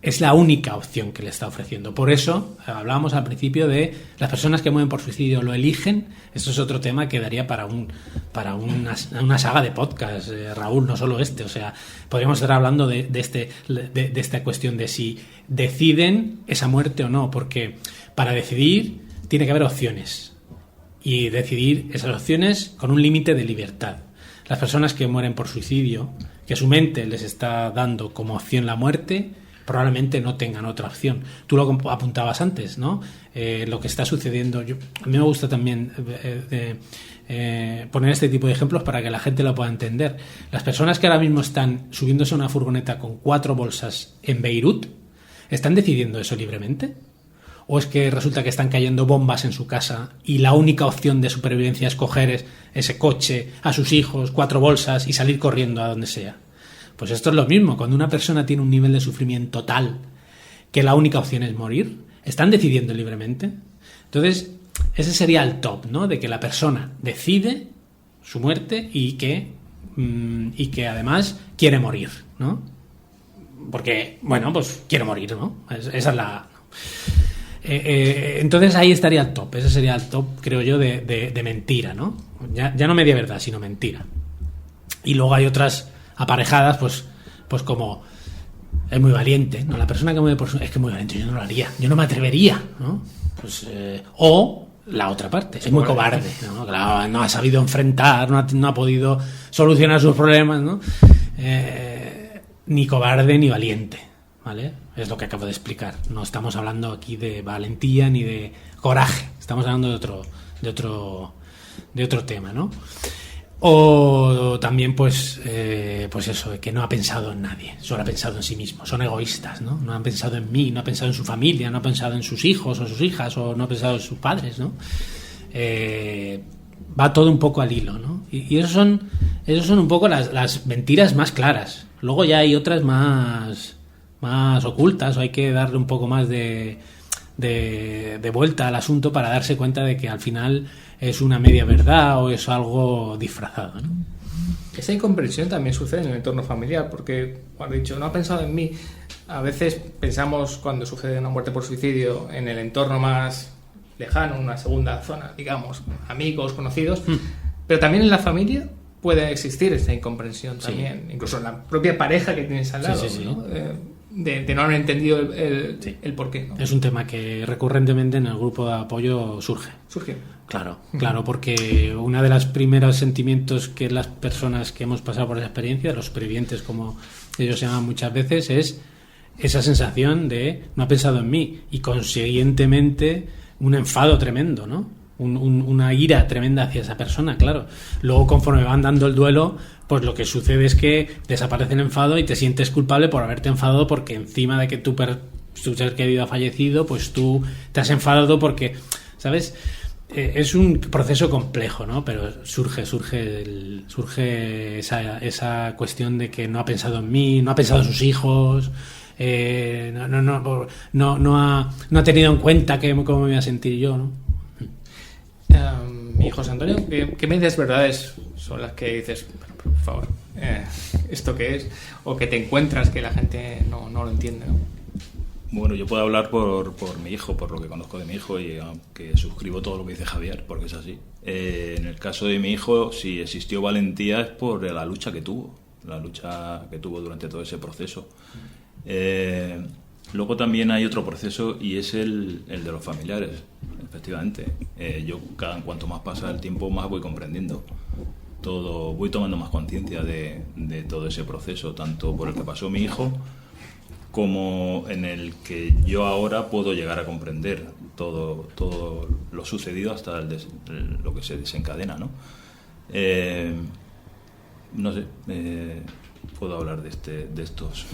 es la única opción que le está ofreciendo. Por eso hablábamos al principio de las personas que mueren por suicidio lo eligen. Eso es otro tema que daría para una saga de podcast, Raúl, no solo este. O sea, podríamos estar hablando de esta cuestión de si deciden esa muerte o no, porque para decidir tiene que haber opciones y decidir esas opciones con un límite de libertad. Las personas que mueren por suicidio, que su mente les está dando como opción la muerte, probablemente no tengan otra opción. Tú lo apuntabas antes, ¿no? Lo que está sucediendo. A mí me gusta también poner este tipo de ejemplos para que la gente lo pueda entender. Las personas que ahora mismo están subiéndose a una furgoneta con 4 bolsas en Beirut, ¿están decidiendo eso libremente? ¿O es que resulta que están cayendo bombas en su casa y la única opción de supervivencia es coger ese coche, a sus hijos, 4 bolsas y salir corriendo a donde sea? Pues esto es lo mismo. Cuando una persona tiene un nivel de sufrimiento tal que la única opción es morir, ¿están decidiendo libremente? Entonces, ese sería el top, ¿no? De que la persona decide su muerte y que además quiere morir, ¿no? Porque, bueno, pues quiere morir, ¿no? Esa es la... entonces ahí estaría el top. Ese sería el top, creo yo, de mentira, ¿no? Ya no media verdad, sino mentira. Y luego hay otras aparejadas, pues como es muy valiente, ¿no? La persona que muere por es que es muy valiente, yo no lo haría, yo no me atrevería, ¿no? Pues o la otra parte, es muy cobarde, ¿no? Claro, no ha sabido enfrentar, no ha podido solucionar sus problemas, ¿no? Ni cobarde ni valiente, ¿vale? Es lo que acabo de explicar. No estamos hablando aquí de valentía ni de coraje, estamos hablando de otro tema, ¿no? O también pues eso, que no ha pensado en nadie, solo ha pensado en sí mismo. Son egoístas, ¿no? No han pensado en mí, no ha pensado en su familia, no ha pensado en sus hijos o sus hijas, o no ha pensado en sus padres, ¿no? Va todo un poco al hilo, ¿no? Y esos son un poco las mentiras más claras. Luego ya hay otras más ocultas, o hay que darle un poco más de vuelta al asunto para darse cuenta de que al final es una media verdad o es algo disfrazado, ¿no? Esa incomprensión también sucede en el entorno familiar, porque, como he dicho, no ha pensado en mí. A veces pensamos, cuando sucede una muerte por suicidio, en el entorno más lejano, una segunda zona, digamos, amigos, conocidos, pero también en la familia puede existir esa incomprensión también, incluso en la propia pareja que tienes al lado, sí. ¿no? De no haber entendido el porqué, ¿no? Es un tema que recurrentemente en el grupo de apoyo surge. Claro, porque uno de los primeros sentimientos que las personas que hemos pasado por esa experiencia, los supervivientes como ellos se llaman muchas veces, es esa sensación de no ha pensado en mí y consiguientemente un enfado tremendo, ¿no? Una ira tremenda hacia esa persona, claro. Luego, conforme van dando el duelo, pues lo que sucede es que desaparece el enfado y te sientes culpable por haberte enfadado, porque encima de que tu ser querido ha fallecido, pues tú te has enfadado porque, ¿sabes? Es un proceso complejo, ¿no? Pero surge esa cuestión de que no ha pensado en mí, no ha pensado en sus hijos, no ha tenido en cuenta cómo me voy a sentir yo, ¿no? José Antonio, ¿qué medias verdades son las que dices, por favor, esto qué es? O que te encuentras que la gente no lo entiende, ¿no? Bueno, yo puedo hablar por mi hijo, por lo que conozco de mi hijo, y aunque suscribo todo lo que dice Javier, porque es así. En el caso de mi hijo, si existió valentía es por la lucha que tuvo durante todo ese proceso. Luego también hay otro proceso, y es el de los familiares, efectivamente. Yo, cuanto más pasa el tiempo, más voy comprendiendo todo, voy tomando más conciencia de todo ese proceso, tanto por el que pasó mi hijo, como en el que yo ahora puedo llegar a comprender todo lo sucedido hasta lo que se desencadena, ¿no? No sé, puedo hablar de estos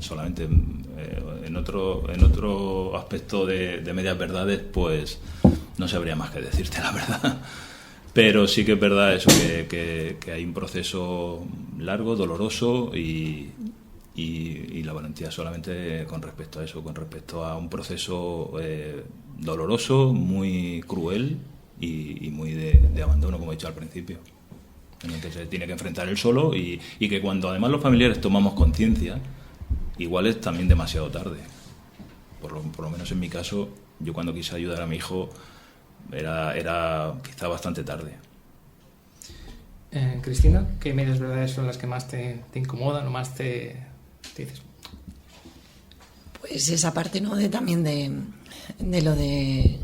solamente. En otro aspecto de medias verdades, pues no sabría más que decirte, la verdad. Pero sí que es verdad eso, que hay un proceso largo, doloroso, y la valentía solamente con respecto a eso, con respecto a un proceso doloroso, muy cruel y muy de abandono, como he dicho al principio. en el que se tiene que enfrentar él solo y que cuando además los familiares tomamos conciencia, igual es también demasiado tarde. Por lo menos en mi caso, yo cuando quise ayudar a mi hijo era quizá bastante tarde. Cristina, ¿qué medias verdades son las que más te incomodan o más te dices? Pues esa parte, ¿no? También de lo de...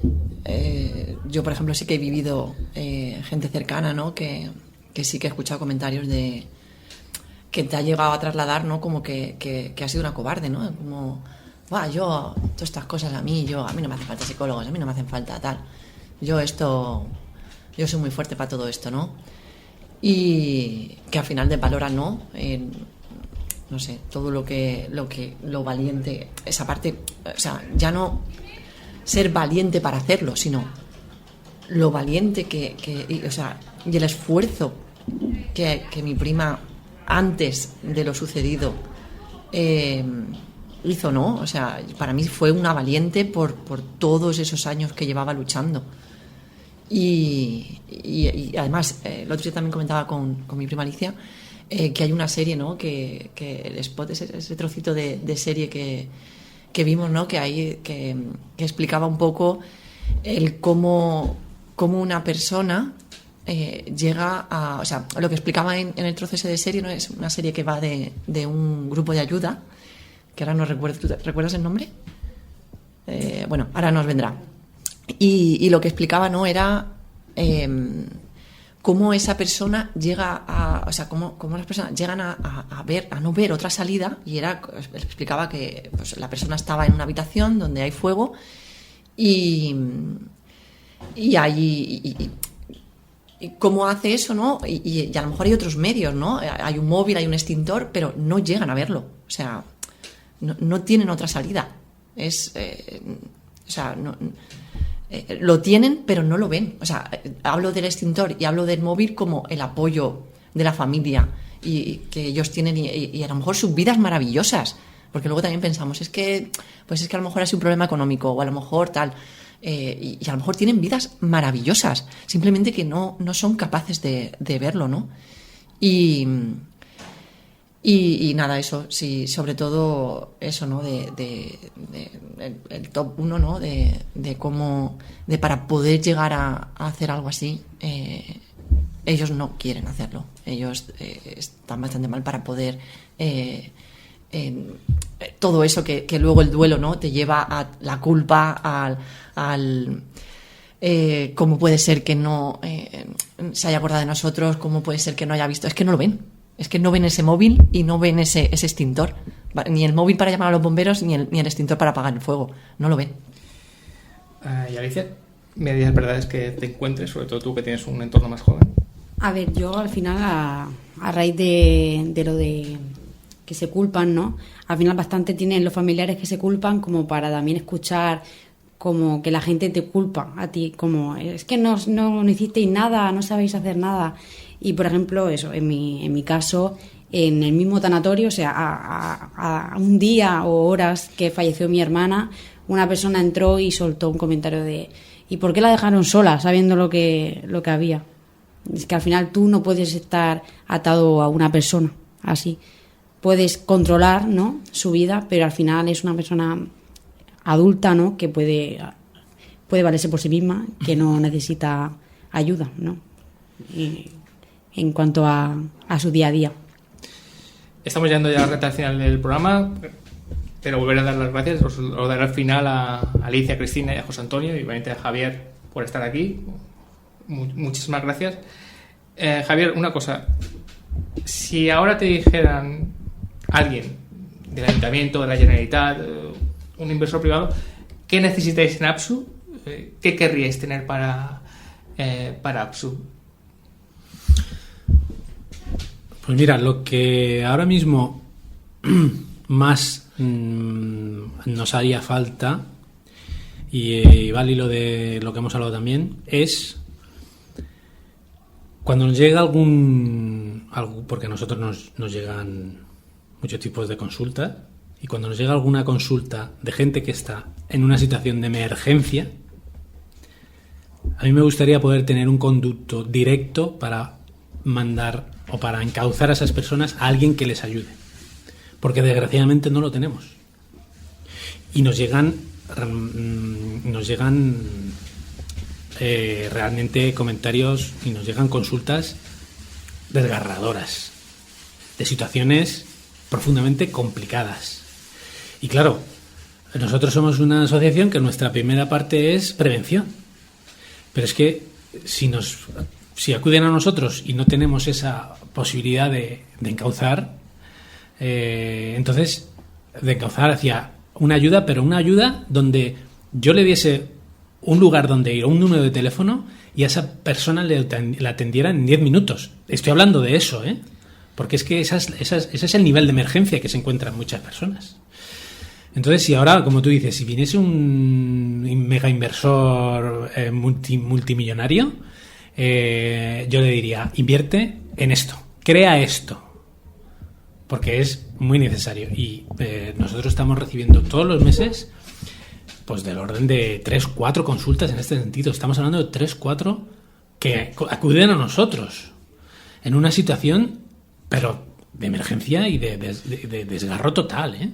yo, por ejemplo, sí que he vivido gente cercana, ¿no? Que sí que he escuchado comentarios de que te ha llegado a trasladar, ¿no? Como que has sido una cobarde, ¿no? Como, yo, todas estas cosas a mí no me hacen falta psicólogos, a mí no me hacen falta tal. Yo soy muy fuerte para todo esto, ¿no? Y que al final te valora, ¿no? No sé, todo lo valiente, esa parte, o sea, ya no ser valiente para hacerlo, sino lo valiente y el esfuerzo que mi prima antes de lo sucedido hizo, ¿no? O sea, para mí fue una valiente por todos esos años que llevaba luchando. Y además, el otro día también comentaba con mi prima Alicia que hay una serie, ¿no? Que el spot, ese trocito de serie que vimos, ¿no? Que explicaba un poco el cómo una persona llega a... O sea, lo que explicaba en el trozo ese de serie, ¿no? Es una serie que va de un grupo de ayuda, que ahora no recuerdo. ¿Tú recuerdas el nombre? Bueno, ahora nos vendrá. Y lo que explicaba, ¿no? Era cómo esa persona llega a... O sea, cómo las personas llegan a no ver otra salida. Y explicaba que pues, la persona estaba en una habitación donde hay fuego y cómo hace eso, ¿no? Y a lo mejor hay otros medios, ¿no? Hay un móvil, hay un extintor, pero no llegan a verlo. O sea, no tienen otra salida. Lo tienen, pero no lo ven. O sea, hablo del extintor y hablo del móvil como el apoyo de la familia y que ellos tienen y a lo mejor sus vidas maravillosas. Porque luego también pensamos, es que a lo mejor ha sido un problema económico o a lo mejor tal... y a lo mejor tienen vidas maravillosas, simplemente que no son capaces de verlo, ¿no? Y nada, eso, sí, sobre todo eso, ¿no? El top 1, ¿no? De cómo, para poder llegar a hacer algo así, ellos no quieren hacerlo, ellos están bastante mal para poder... todo eso que luego el duelo, ¿no? Te lleva a la culpa, al cómo puede ser que no se haya acordado de nosotros, cómo puede ser que no haya visto, es que no lo ven, es que no ven ese móvil y no ven ese extintor, ni el móvil para llamar a los bomberos ni el extintor para apagar el fuego, no lo ven. Y Alicia, medias verdades que te encuentres, sobre todo tú que tienes un entorno más joven. A ver, yo al final a raíz de lo de que se culpan, ¿no? Al final bastante tienen los familiares que se culpan como para también escuchar como que la gente te culpa a ti, como es que no hicisteis nada, no sabéis hacer nada. Y por ejemplo, eso, en mi caso, en el mismo tanatorio, o sea, a un día o horas que falleció mi hermana, una persona entró y soltó un comentario de ¿y por qué la dejaron sola sabiendo lo que había? Es que al final tú no puedes estar atado a una persona así. Puedes controlar, ¿no? Su vida, pero al final es una persona adulta, ¿no? Que puede valerse por sí misma, que no necesita ayuda, ¿no? Y en cuanto a su día a día. Estamos llegando ya a la recta final del programa, pero volver a dar las gracias, os daré al final a Alicia, a Cristina y a José Antonio y obviamente a Javier por estar aquí. Muchísimas gracias. Javier, una cosa, si ahora te dijeran alguien del Ayuntamiento, de la Generalitat, un inversor privado, ¿qué necesitáis en Apsu? ¿Qué querríais tener para Apsu? Pues mira, lo que ahora mismo más nos haría falta, y vale lo de lo que hemos hablado también, es cuando nos llega algo, porque a nosotros nos llegan muchos tipos de consultas, y cuando nos llega alguna consulta de gente que está en una situación de emergencia, a mí me gustaría poder tener un conducto directo para mandar o para encauzar a esas personas a alguien que les ayude. Porque desgraciadamente no lo tenemos. Y nos llegan realmente comentarios y nos llegan consultas desgarradoras de situaciones profundamente complicadas. Y claro, nosotros somos una asociación que nuestra primera parte es prevención. Pero es que si acuden a nosotros y no tenemos esa posibilidad de encauzar, entonces de encauzar hacia una ayuda, pero una ayuda donde yo le diese un lugar donde ir, un número de teléfono, y a esa persona la atendiera en 10 minutos. Estoy hablando de eso, ¿eh? Porque es que ese es el nivel de emergencia que se encuentran muchas personas. Entonces, si ahora, como tú dices, si viniese un mega inversor multimillonario, yo le diría, invierte en esto, crea esto, porque es muy necesario. Y nosotros estamos recibiendo todos los meses pues del orden de 3-4 consultas en este sentido. Estamos hablando de 3-4 que acuden a nosotros en una situación, pero de emergencia y de desgarro total, ¿eh?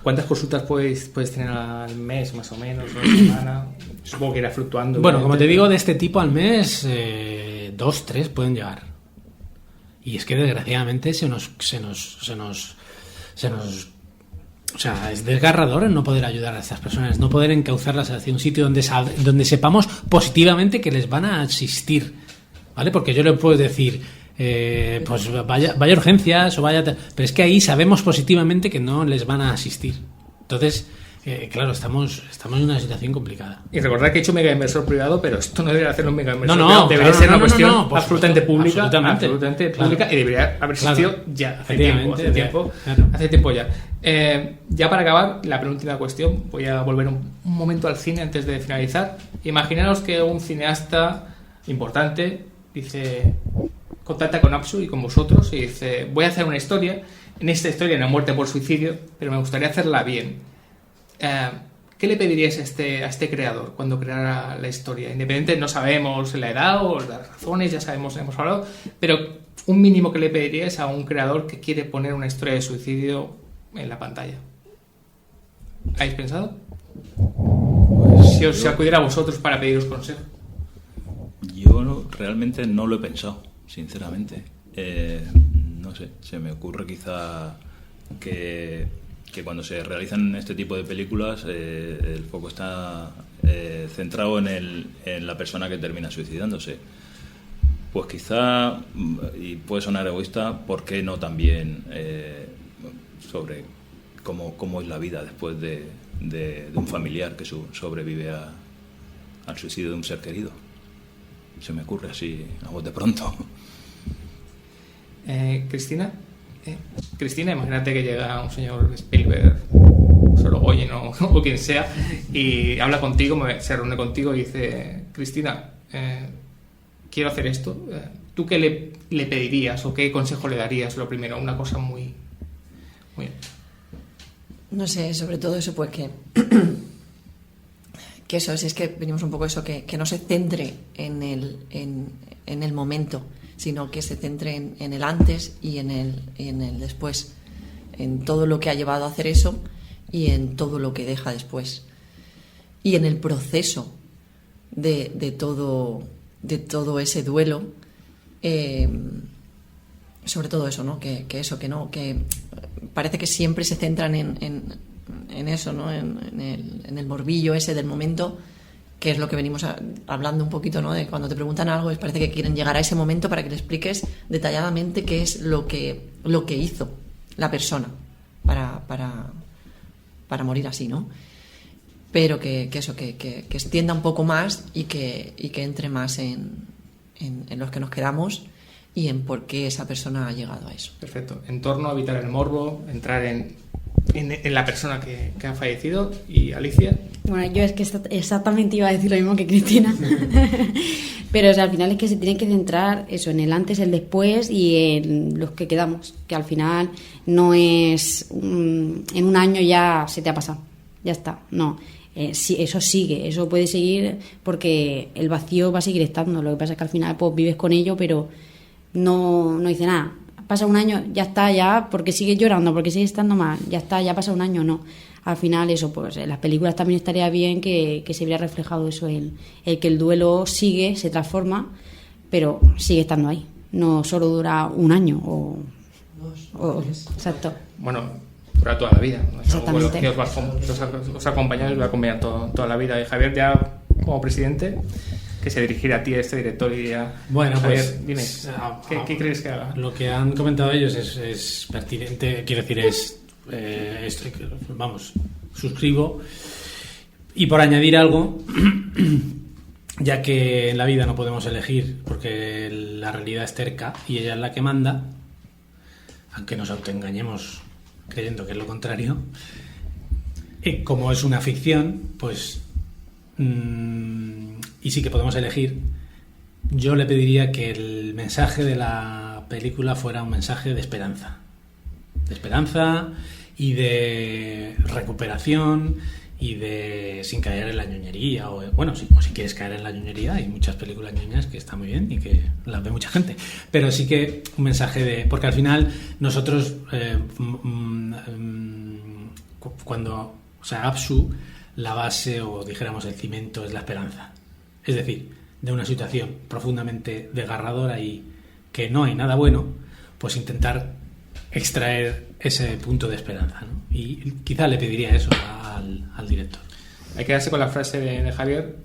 ¿Cuántas consultas puedes tener al mes, más o menos, o a la semana? Supongo que irá fluctuando. Bueno, como te digo, de este tipo al mes, 2-3 pueden llegar. Y es que desgraciadamente se nos o sea, es desgarrador el no poder ayudar a estas personas, no poder encauzarlas hacia un sitio donde sepamos positivamente que les van a asistir, ¿vale? Porque yo le puedo decir, pues vaya urgencias o vaya... Pero es que ahí sabemos positivamente que no les van a asistir. Entonces, claro, estamos en una situación complicada. Y recordad que he hecho mega inversor privado, pero esto no debería hacerlo un mega inversor no, privado. Debería ser una cuestión absolutamente pública. Absolutamente Pública, y debería haber existido ya hace tiempo. Claro. Hace tiempo ya. Ya para acabar, la penúltima cuestión, voy a volver un momento al cine antes de finalizar. Imaginaos que un cineasta importante dice, contacta con Apsu y con vosotros y dice, voy a hacer una historia. En esta historia, una muerte por suicidio, pero me gustaría hacerla bien. ¿Qué le pediríais a este creador cuando creara la historia? Independiente, no sabemos la edad o las razones, ya sabemos, hemos hablado, pero un mínimo que le pediríais a un creador que quiere poner una historia de suicidio en la pantalla. ¿Habéis pensado? Si os acudiera a vosotros para pediros consejo. Yo realmente no lo he pensado, sinceramente. No sé, se me ocurre quizá que cuando se realizan este tipo de películas el foco está centrado en la persona que termina suicidándose. Pues quizá, y puede sonar egoísta, ¿por qué no también sobre cómo es la vida después de un familiar que sobrevive al suicidio de un ser querido? Se me ocurre así a bote pronto. Cristina, imagínate que llega un señor Spielberg, Sorogoyen o quien sea, y habla contigo, se reúne contigo y dice, Cristina, quiero hacer esto. ¿Tú qué le pedirías o qué consejo le darías? Lo primero, una cosa muy... No sé, sobre todo eso, pues que eso es que venimos un poco eso, que no se centre en el momento, sino que se centre en el antes y en el después, en todo lo que ha llevado a hacer eso y en todo lo que deja después, y en el proceso de todo ese duelo, sobre todo eso, ¿no? Que parece que siempre se centran en eso, ¿no? En el morbillo ese del momento, que es lo que venimos hablando un poquito, ¿no? De cuando te preguntan algo, parece que quieren llegar a ese momento para que le expliques detalladamente qué es lo que hizo la persona para morir así, ¿no? Pero que extienda un poco más y que entre más en los que nos quedamos y en por qué esa persona ha llegado a eso. Perfecto. En torno a evitar el morbo, entrar en la persona que ha fallecido. Y Alicia. Bueno, yo es que exactamente iba a decir lo mismo que Cristina. Pero o sea, al final es que se tiene que centrar eso, en el antes, el después y en los que quedamos. Que al final no es en un año ya se te ha pasado. Ya está. No. Sí, eso sigue, eso puede seguir porque el vacío va a seguir estando. Lo que pasa es que al final pues vives con ello, pero no dice nada. Pasa un año, ya está, ya, porque sigue llorando, porque sigue estando mal, ya está, ya pasa un año, no. Al final eso, pues en las películas también estaría bien que se viera reflejado eso, el que el duelo sigue, se transforma, pero sigue estando ahí. No solo dura un año o exacto. Bueno, dura toda la vida, ¿no? Exactamente. Que os acompaña y os va a acompañar toda la vida. Y Javier, ya como presidente, que se dirigirá a ti, a este director, y diría: bueno, Javier, pues dime, ¿qué crees que haga? Lo que han comentado ellos es pertinente, quiero decir, vamos, suscribo. Y por añadir algo, ya que en la vida no podemos elegir porque la realidad es terca y ella es la que manda, aunque nos autoengañemos creyendo que es lo contrario, como es una ficción, pues y sí que podemos elegir, yo le pediría que el mensaje de la película fuera un mensaje de esperanza y de recuperación y de sin caer en la ñoñería, o si quieres caer en la ñoñería, hay muchas películas ñoñas que están muy bien y que las ve mucha gente, pero sí que un mensaje porque al final nosotros cuando, o sea, Apsu, la base, o dijéramos el cimiento, es la esperanza, es decir, de una situación profundamente desgarradora y que no hay nada bueno, pues intentar extraer ese punto de esperanza, ¿no? Y quizá le pediría eso al director. Hay que quedarse con la frase de Javier: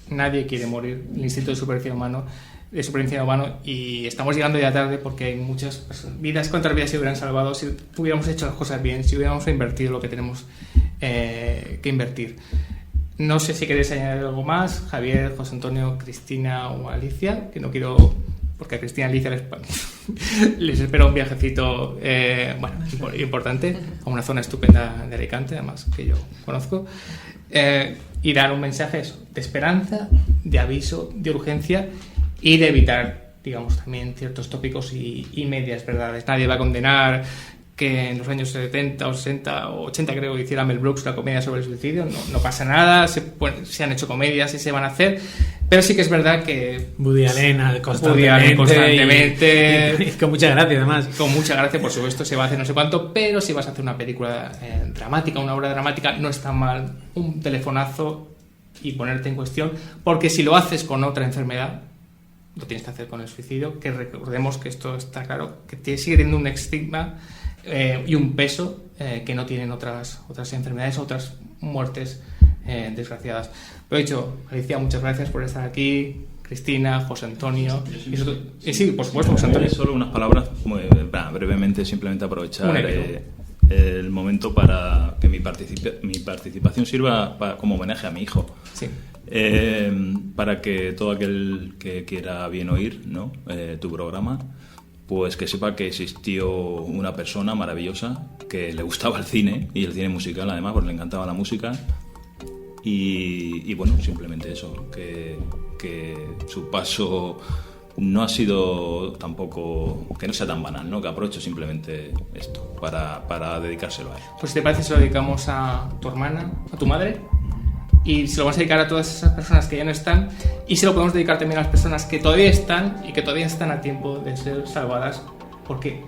nadie quiere morir, el instinto de supervivencia humano, y estamos llegando ya tarde porque hay muchas vidas, cuántas vidas se hubieran salvado si hubiéramos hecho las cosas bien, si hubiéramos invertido lo que tenemos que invertir. No sé si queréis añadir algo más, Javier, José Antonio, Cristina o Alicia, que no quiero, porque a Cristina y Alicia les espera un viajecito importante a una zona estupenda de Alicante, además, que yo conozco, y dar un mensaje de esperanza, de aviso, de urgencia y de evitar, digamos, también ciertos tópicos y medias verdades. Nadie va a condenar que en los años 70 o 60 o 80, creo, hiciera Mel Brooks la comedia sobre el suicidio. No pasa nada, se han hecho comedias y se van a hacer, pero sí que es verdad que Woody Allen constantemente y con mucha gracia, además. Con mucha gracia, por supuesto, se va a hacer no sé cuánto, pero si vas a hacer una película dramática, una obra dramática, no está mal un telefonazo y ponerte en cuestión, porque si lo haces con otra enfermedad, lo tienes que hacer con el suicidio, que recordemos que esto está claro, que sigue teniendo un estigma y un peso que no tienen otras enfermedades, otras muertes desgraciadas. Lo he dicho, Alicia, muchas gracias por estar aquí, Cristina, José Antonio, y sí, por supuesto, José Antonio. Solo unas palabras, brevemente, simplemente aprovechar el momento para que mi participación sirva como homenaje a mi hijo. Sí. Para que todo aquel que quiera bien oír, ¿no? Tu programa, pues que sepa que existió una persona maravillosa que le gustaba el cine, y el cine musical además, porque le encantaba la música, y bueno, simplemente eso, que su paso no ha sido tampoco, que no sea tan banal, ¿no? Que aprovecho simplemente esto para dedicárselo a él. Pues si te parece, se lo dedicamos a tu hermana, a tu madre, y se lo vamos a dedicar a todas esas personas que ya no están, y se lo podemos dedicar también a las personas que todavía están y que todavía están a tiempo de ser salvadas, porque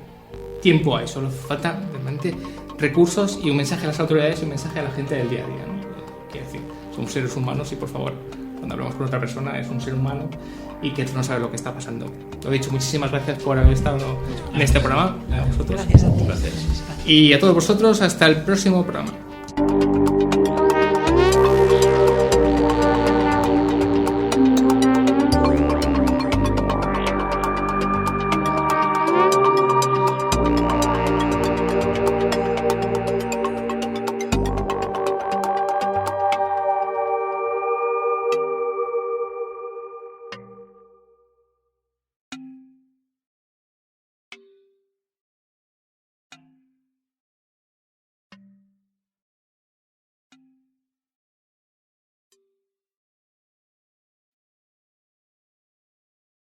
tiempo hay, solo falta realmente recursos y un mensaje a las autoridades y un mensaje a la gente del día a día, ¿no? Quiero decir, somos seres humanos y, por favor, cuando hablamos con otra persona, es un ser humano y que no sabe lo que está pasando. Lo he dicho, muchísimas gracias por haber estado en este programa. A vosotros. Gracias a ti. Gracias. Y a todos vosotros, hasta el próximo programa.